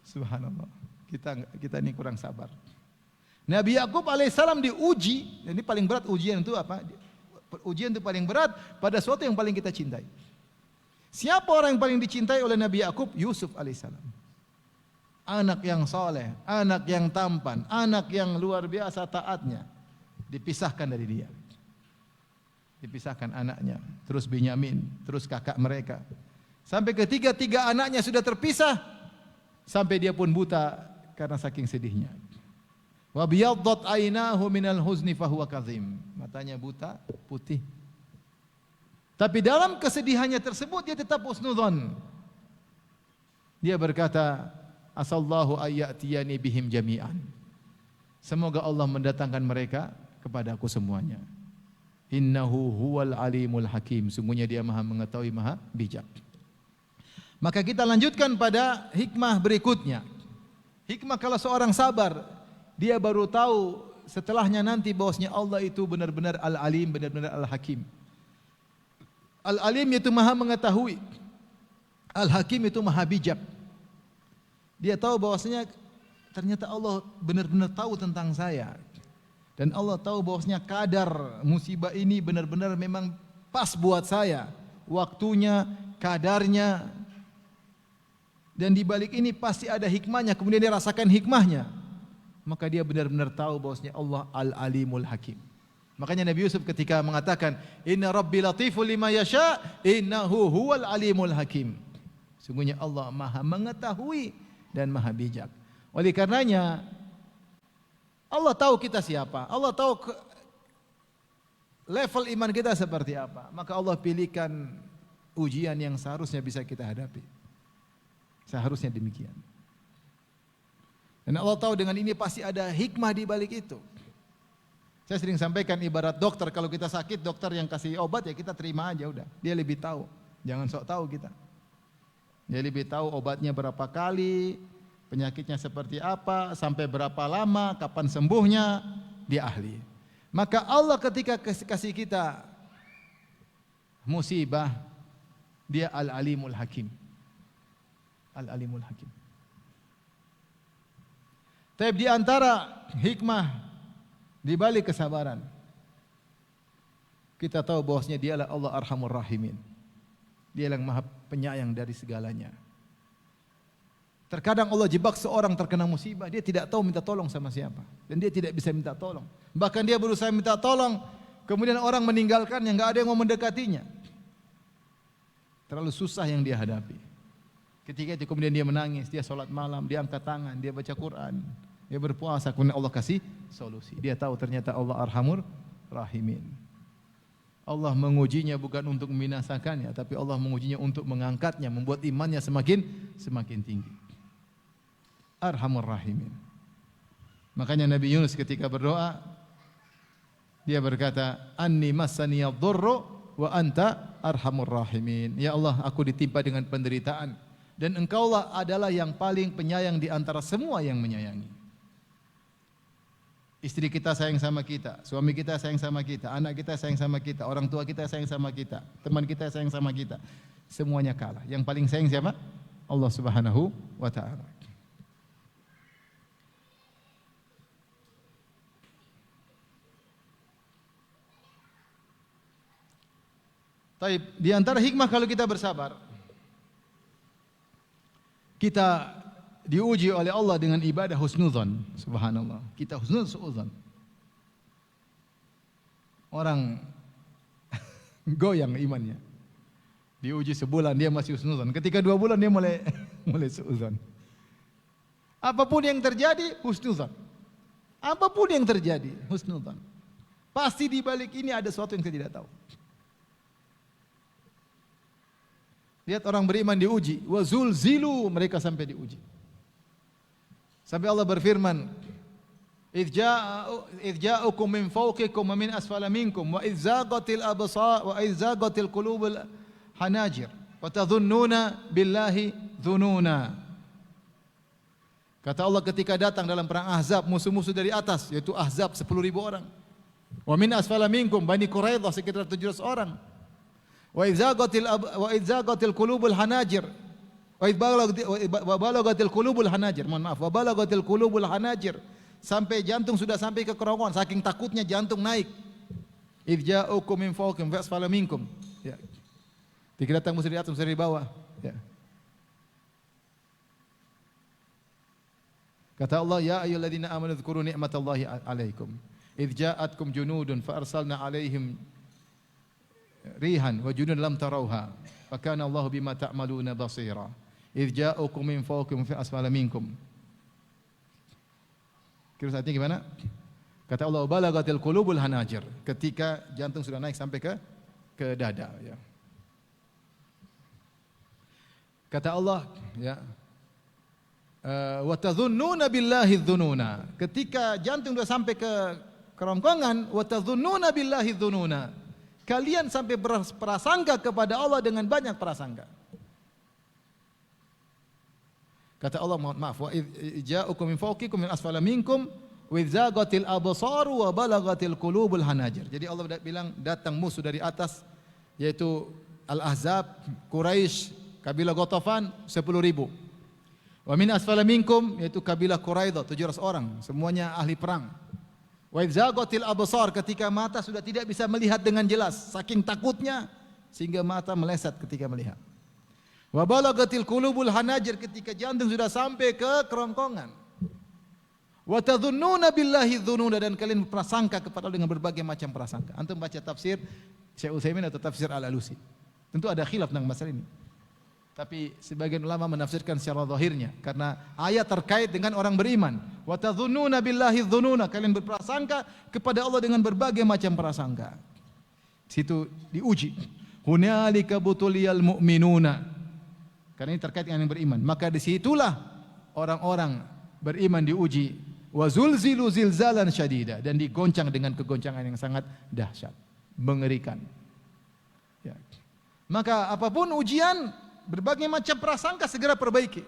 Subhanallah. Kita ini kurang sabar. Nabi Yakub alaihissalam diuji. Ini paling berat ujian itu apa? Ujian itu paling berat pada sesuatu yang paling kita cintai. Siapa orang yang paling dicintai oleh Nabi Yakub? Yusuf alaihissalam. Anak yang soleh, anak yang tampan, anak yang luar biasa taatnya. Dipisahkan dari dia. Dipisahkan anaknya, terus Binyamin, terus kakak mereka. Sampai ketiga anaknya sudah terpisah, sampai dia pun buta karena saking sedihnya. Wa biyaddat ainahu minal huzni fahuwa kazim. Matanya buta, putih. Tapi dalam kesedihannya tersebut dia tetap husnudzon. Dia berkata, asallahu ayyatiyani bihim jami'an. Semoga Allah mendatangkan mereka kepadaku semuanya. Innahu huwal alimul hakim. Sungguhnya dia maha mengetahui, maha bijak. Maka kita lanjutkan pada hikmah berikutnya. Hikmah kalau seorang sabar, dia baru tahu setelahnya nanti bahwasanya Allah itu benar-benar al-alim, benar-benar al-hakim. Al-alim itu maha mengetahui. Al-hakim itu maha bijak. Dia tahu bahwasanya ternyata Allah benar-benar tahu tentang saya. Dan Allah tahu bahwasanya kadar musibah ini benar-benar memang pas buat saya. Waktunya, kadarnya. Dan di balik ini pasti ada hikmahnya. Kemudian dia rasakan hikmahnya. Maka dia benar-benar tahu bahwasanya Allah al-alimul hakim. Makanya Nabi Yusuf ketika mengatakan, Inna Rabbi latiful lima yasha, innahu huwal alimul hakim. Sungguhnya Allah maha mengetahui dan maha bijak. Oleh karenanya, Allah tahu kita siapa. Allah tahu level iman kita seperti apa. Maka Allah pilihkan ujian yang seharusnya bisa kita hadapi. Seharusnya demikian. Dan Allah tahu dengan ini pasti ada hikmah di balik itu. Saya sering sampaikan ibarat dokter, kalau kita sakit, dokter yang kasih obat ya kita terima aja udah. Dia lebih tahu. Jangan sok tahu kita. Dia lebih tahu obatnya berapa kali, penyakitnya seperti apa, sampai berapa lama, kapan sembuhnya, dia ahli. Maka Allah ketika kasih kita musibah, dia al-alimul hakim. Al-alimul hakim. Tapi di antara hikmah di balik kesabaran, kita tahu bahwasanya dialah Allah Arhamur Rahimin. Dia yang maha penyayang dari segalanya. Terkadang Allah jebak seorang terkena musibah, dia tidak tahu minta tolong sama siapa. Dan dia tidak bisa minta tolong. Bahkan dia berusaha minta tolong, kemudian orang meninggalkannya, enggak ada yang mau mendekatinya. Terlalu susah yang dia hadapi. Ketika itu kemudian dia menangis, dia sholat malam, dia angkat tangan, dia baca Quran, dia berpuasa, kemudian Allah kasih solusi. Dia tahu ternyata Allah Arhamur Rahimin. Allah mengujinya bukan untuk membinasakannya, tapi Allah mengujinya untuk mengangkatnya, membuat imannya semakin tinggi. Arhamur Rahimin. Makanya Nabi Yunus ketika berdoa, dia berkata, Anni massaniyadh-dhurru wa anta arhamur rahimin. Ya Allah, aku ditimpa dengan penderitaan, dan Engkaulah adalah yang paling penyayang di antara semua yang menyayangi. Istri kita sayang sama kita, suami kita sayang sama kita, anak kita sayang sama kita, orang tua kita sayang sama kita, teman kita sayang sama kita. Semuanya kalah. Yang paling sayang siapa? Allah Subhanahu wa taala. Baik, di antara hikmah kalau kita bersabar, kita diuji oleh Allah dengan ibadah husnudzon. Subhanallah. Kita husnudzon. Orang goyang imannya. Diuji sebulan dia masih husnudzon. Ketika 2 bulan dia mulai suudzon. Apapun yang terjadi husnudzon. Apapun yang terjadi husnudzon. Pasti di balik ini ada sesuatu yang saya tidak tahu. Lihat orang beriman diuji, wa zulzilu, mereka sampai diuji. Sampai Allah berfirman, idz ja'ukum min fawqikum wa min asfala minkum wa idz zaghatil absar wa idz zaghatil qulubul hanajir wa tadhunnuna billahi dhununa. Kata Allah ketika datang dalam perang Ahzab, musuh-musuh dari atas, yaitu Ahzab 10.000 orang. Wa min asfala minkum, Bani Quraidah sekitar 700 orang. Wa idz zaghatil qulubul hanajir wa balagatil qulubul hanajir. Mohon maaf, wa balagatil qulubul hanajir. Sampai jantung sudah sampai ke kerongkongan, saking takutnya jantung naik. Idz ja'ukum min fawqikum wa asfala minkum. Ya. Dikira datang musuh dari atas, musuh dari bawah. Ya. Kata Allah, ya ayyuhalladzina amanu dzkuru ni'matallahi 'alaikum. Idz ja'atkum junudun fa arsalna 'alaihim rihan wa junun lam tarauha fa kana Allahu bima ta'maluna basira. Idz ja'ukum min fawqikum fi asfala minkum. Kira artinya gimana? Kata Allah, balagatil qulubul hanajir, ketika jantung sudah naik sampai ke dada, ya. Kata Allah, ya, wa tadhunnuna billahi dhununa, ketika jantung sudah sampai ke kerongkongan, wa tadhunnuna billahi dhununa, kalian sampai berprasangka kepada Allah dengan banyak prasangka. Kata Allah, maaf, wa ja'ukum min fawqikum min asfala minkum wa idzagatil absaru wa balagatil qulubul hanajir. Jadi Allah bilang datang musuh dari atas, yaitu Al-Ahzab, Quraisy, kabilah Ghatafan 10.000. Wa min asfala minkum, yaitu kabilah Quraidah 700 orang, semuanya ahli perang. Wa idzagatil absar, ketika mata sudah tidak bisa melihat dengan jelas saking takutnya sehingga mata meleset ketika melihat. Wa balagatil qulubul hanajir, ketika jantung sudah sampai ke kerongkongan. Wa tadhunnuna billahi dhununa, dan kalian berprasangka kepada Allah dengan berbagai macam prasangka. Antum baca tafsir Syekh Utsaimin atau tafsir Al-Alusi, tentu ada khilaf tentang masalah ini. Tapi sebagian ulama menafsirkan secara zahirnya karena ayat terkait dengan orang beriman. Wa tadhunnuna billahi dhununa, kalian berprasangka kepada Allah dengan berbagai macam prasangka. Situ diuji. Hunalika butuliyal mu'minuna, karena ini terkait dengan yang beriman. Maka disitulah orang-orang beriman diuji. Wa zulzilu zilzalan syadida, dan digoncang dengan kegoncangan yang sangat dahsyat, mengerikan. Ya. Maka apapun ujian, berbagai macam prasangka segera perbaiki.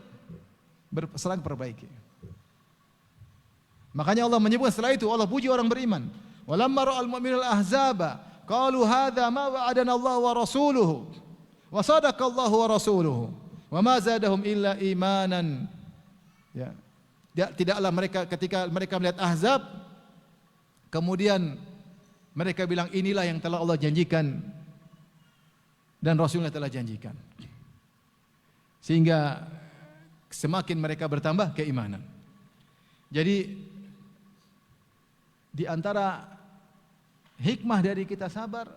Serang perbaiki. Makanya Allah menyebut setelah itu, Allah puji orang beriman. Walamma ra'al mu'minul ahzaba qalu hadza ma wa'adana Allah wa rasuluhu wa sadaqallahu wa rasuluhu wa ma zadahum illa imanan. Ya. Tidaklah mereka, ketika mereka melihat Ahzab, kemudian mereka bilang inilah yang telah Allah janjikan dan Rasulnya telah janjikan, sehingga semakin mereka bertambah keimanan. Jadi di antara hikmah dari kita sabar,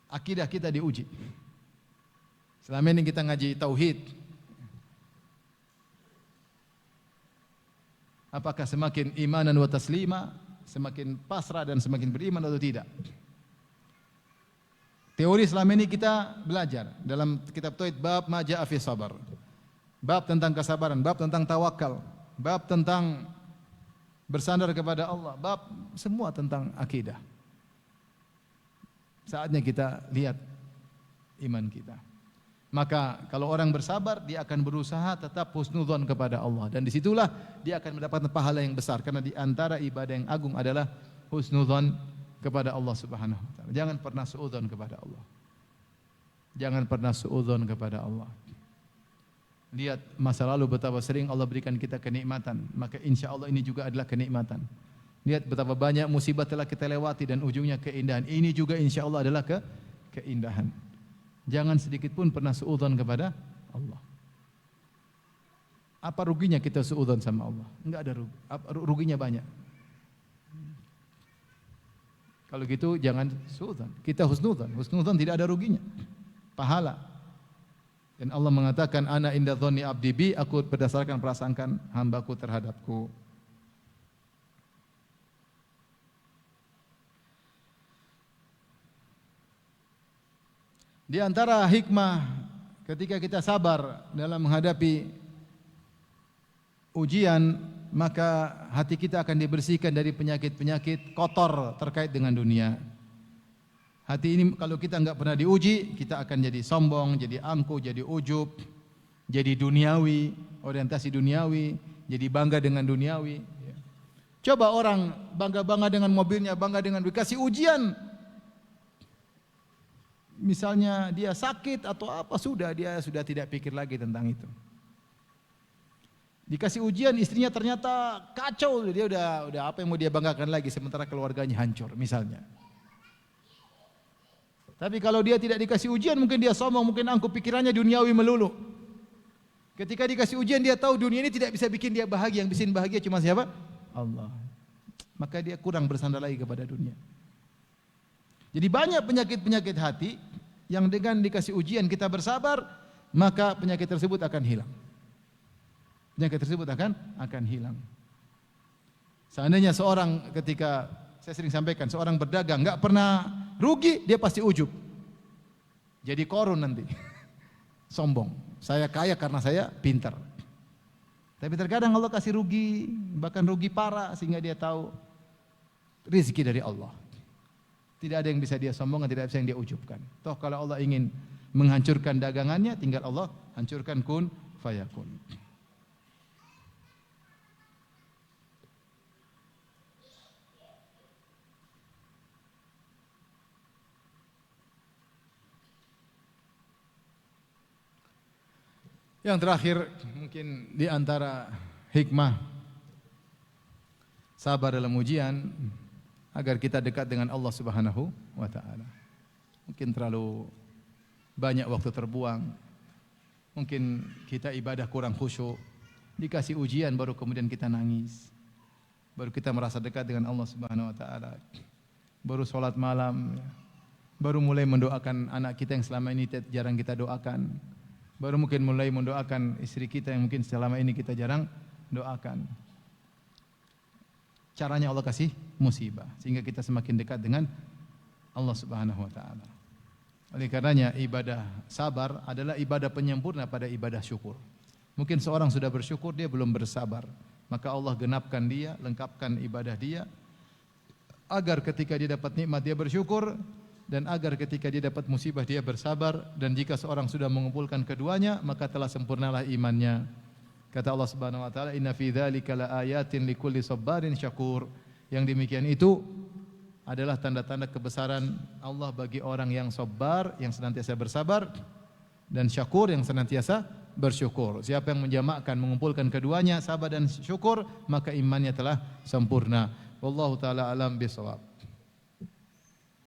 akidah kita diuji. Selama ini kita ngaji tauhid, apakah semakin imanan wa taslima, semakin pasrah dan semakin beriman atau tidak? Teori selama ini kita belajar dalam kitab tauhid, bab ma ja'a fi sabar, bab tentang kesabaran, bab tentang tawakal, bab tentang bersandar kepada Allah, bab semua tentang akidah. Saatnya kita lihat iman kita. Maka kalau orang bersabar, dia akan berusaha tetap husnudzon kepada Allah, dan disitulah dia akan mendapatkan pahala yang besar, karena di antara ibadah yang agung adalah husnudzon kepada Allah Subhanahu wa taala. Jangan pernah suudzon kepada Allah. Jangan pernah suudzon kepada Allah. Lihat masa lalu betapa sering Allah berikan kita kenikmatan, maka insya Allah ini juga adalah kenikmatan. Lihat betapa banyak musibah telah kita lewati dan ujungnya keindahan. Ini juga insya Allah adalah keindahan. Jangan sedikit pun pernah suudzon kepada Allah. Apa ruginya kita suudzon sama Allah? Enggak ada rugi. Ruginya banyak. Kalau gitu jangan suudzon. Kita husnudzon. Husnudzon tidak ada ruginya. Pahala. Dan Allah mengatakan, ana inda dzanni abdi bi, aku berdasarkan prasangkaan hambaku terhadapku. Di antara hikmah ketika kita sabar dalam menghadapi ujian, maka hati kita akan dibersihkan dari penyakit-penyakit kotor terkait dengan dunia. Hati ini kalau kita enggak pernah diuji, kita akan jadi sombong, jadi angkuh, jadi ujub, jadi duniawi, orientasi duniawi, jadi bangga dengan duniawi. Coba orang bangga-bangga dengan mobilnya, bangga dengan dikasih ujian. Misalnya dia sakit atau apa, dia sudah tidak pikir lagi tentang itu. Dikasih ujian, istrinya ternyata kacau, dia udah apa yang mau dia banggakan lagi, sementara keluarganya hancur misalnya. Tapi kalau dia tidak dikasih ujian, mungkin dia sombong, mungkin angkuh, pikirannya duniawi melulu. Ketika dikasih ujian, dia tahu dunia ini tidak bisa bikin dia bahagia, yang bikin bahagia cuma siapa? Allah. Maka dia kurang bersandar lagi kepada dunia. Jadi banyak penyakit-penyakit hati yang dengan dikasih ujian kita bersabar, maka penyakit tersebut akan hilang. Penyakit tersebut akan hilang. Seandainya seorang ketika saya sering sampaikan seorang berdagang enggak pernah rugi, dia pasti ujub. Jadi korun nanti. Sombong. Saya kaya karena saya pintar. Tapi terkadang Allah kasih rugi, bahkan rugi parah sehingga dia tahu rezeki dari Allah. Tidak ada yang bisa dia sombongkan, tidak bisa yang dia ujubkan. Toh kalau Allah ingin menghancurkan dagangannya, tinggal Allah hancurkan kun fayakun. Yang terakhir mungkin di antara hikmah sabar dalam ujian agar kita dekat dengan Allah Subhanahu wa taala. Mungkin terlalu banyak waktu terbuang. Mungkin kita ibadah kurang khusyuk. Dikasih ujian baru kemudian kita nangis. Baru kita merasa dekat dengan Allah Subhanahu wa taala. Baru salat malam, baru mulai mendoakan anak kita yang selama ini jarang kita doakan. Baru mungkin mulai mendoakan istri kita yang mungkin selama ini kita jarang doakan. Caranya Allah kasih musibah sehingga kita semakin dekat dengan Allah Subhanahu wa taala. Oleh karenanya ibadah sabar adalah ibadah penyempurna pada ibadah syukur. Mungkin seorang sudah bersyukur dia belum bersabar, maka Allah genapkan dia, lengkapkan ibadah dia agar ketika dia dapat nikmat dia bersyukur dan agar ketika dia dapat musibah dia bersabar, dan jika seorang sudah mengumpulkan keduanya maka telah sempurnalah imannya. Kata Allah Subhanahu wa taala, "Inna fi dzalika laayatin likulli sabarin syakur." Yang demikian itu adalah tanda-tanda kebesaran Allah bagi orang yang sabar, yang senantiasa bersabar, dan syakur, yang senantiasa bersyukur. Siapa yang menjamakkan, mengumpulkan keduanya, sabar dan syukur, maka imannya telah sempurna. Wallahu taala alam bisawab.